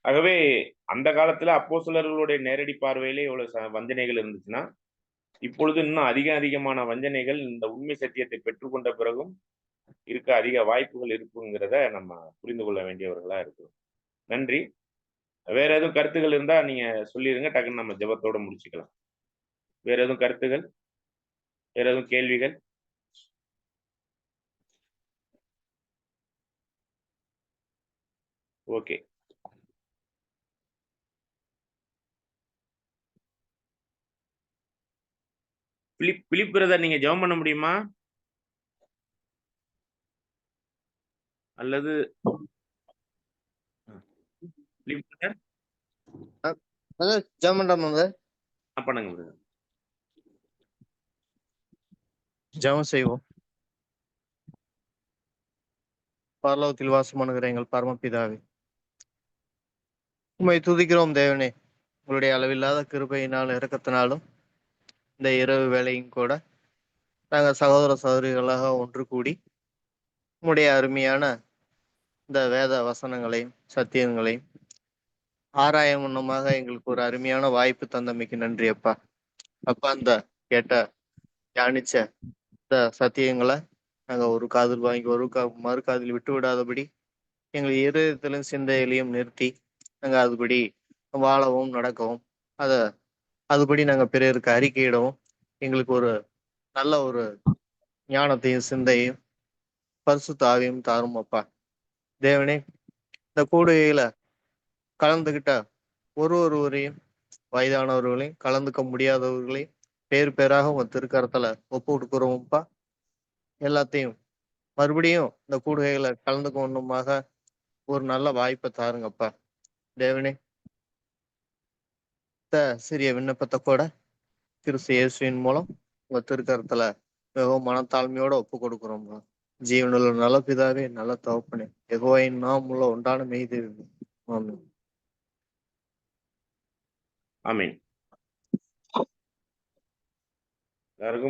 ஆகவே அந்த காலத்துல அப்போஸ்தலர்களுடைய நேரடி பார்வையிலே இவ்வளவு வஞ்சனைகள் இருந்துச்சுன்னா, இப்பொழுது இன்னும் அதிகமான வஞ்சனைகள் இந்த உண்மை சத்தியத்தை பெற்றுக்கொண்ட பிறகும் இருக்க அதிக வாய்ப்புகள் இருக்குங்கிறத நம்ம புரிந்து கொள்ள வேண்டியவர்களா இருக்கிறோம். நன்றி. வேற எதுவும் கருத்துகள் இருந்தா நீங்க சொல்லிருங்க, டக்குன்னு நம்ம ஜெபத்தோட முடிச்சுக்கலாம். வேற எதுவும் கருத்துகள், வேற எதுவும் கேள்விகள்? ஓகே. பிலிப் பிரதர், நீங்க ஜெபம் பண்ண முடியுமா? அல்லது பிலிப் பிரதர் ஜெபம் பண்றோம். பண்ணுங்க பிரதர். ஜெபம் செய்வோம். பரலோகத்தில் வாசமானுகிற எங்கள் பரமபிதாவே, உம்மை துதிக்கிறோம் தேவனே. உங்களுடைய அளவில்லாத கிருபையினாலும் இரக்கத்தினாலும் இந்த இரவு வேளையும் கூட நாங்கள் சகோதர சகோதரிகளாக ஒன்று கூடி உம்முடைய அருமையான இந்த வேத வசனங்களையும் சத்தியங்களையும் ஆராய முன்னமாக எங்களுக்கு ஒரு அருமையான வாய்ப்பு தந்தமைக்கு நன்றி அப்பா. அப்பா, இந்த கேட்ட தியானிச்ச இந்த சத்தியங்களை நாங்க ஒரு காதில் வாங்கி மறு காதில் விட்டு விடாதபடி எங்கள் இருதயத்திலும் சிந்தையிலையும் நிறுத்தி நாங்க அதுபடி வாழவும் நடக்கவும் அதுபடி நாங்க பிறருக்கு அறிக்கையிடவும் எங்களுக்கு ஒரு நல்ல ஒரு ஞானத்தையும் சிந்தையும் பரிசுத்த ஆவியும் தாரும் அப்பா. தேவனே, இந்த கூடுகையில கலந்துகிட்ட ஒருவரையும் வயதானவர்களையும் கலந்துக்க முடியாதவர்களையும் பேராக உங்க திருக்கரத்துல ஒப்பு கொடுக்குறோம்ப்பா. எல்லாத்தையும் மறுபடியும் இந்த கூடுகைகளை கலந்துக்கணுமாக ஒரு நல்ல வாய்ப்பை தாருங்கப்பா. தேவனே, இந்த சிறிய விண்ணப்பத்தை கூட கிறிஸ்து இயேசுவின் மூலம் உங்க திருக்கரத்துல மிகவும் மனத்தாழ்மையோட ஒப்பு கொடுக்குறோம். ஜீவனுள்ள நல்ல பிதாவே, நல்ல தகப்பனே, யெகோவாவின் நாமமுள்ள உண்டான மெய்தேவி. ஆமென். ஆமென். எல்லாருக்கும்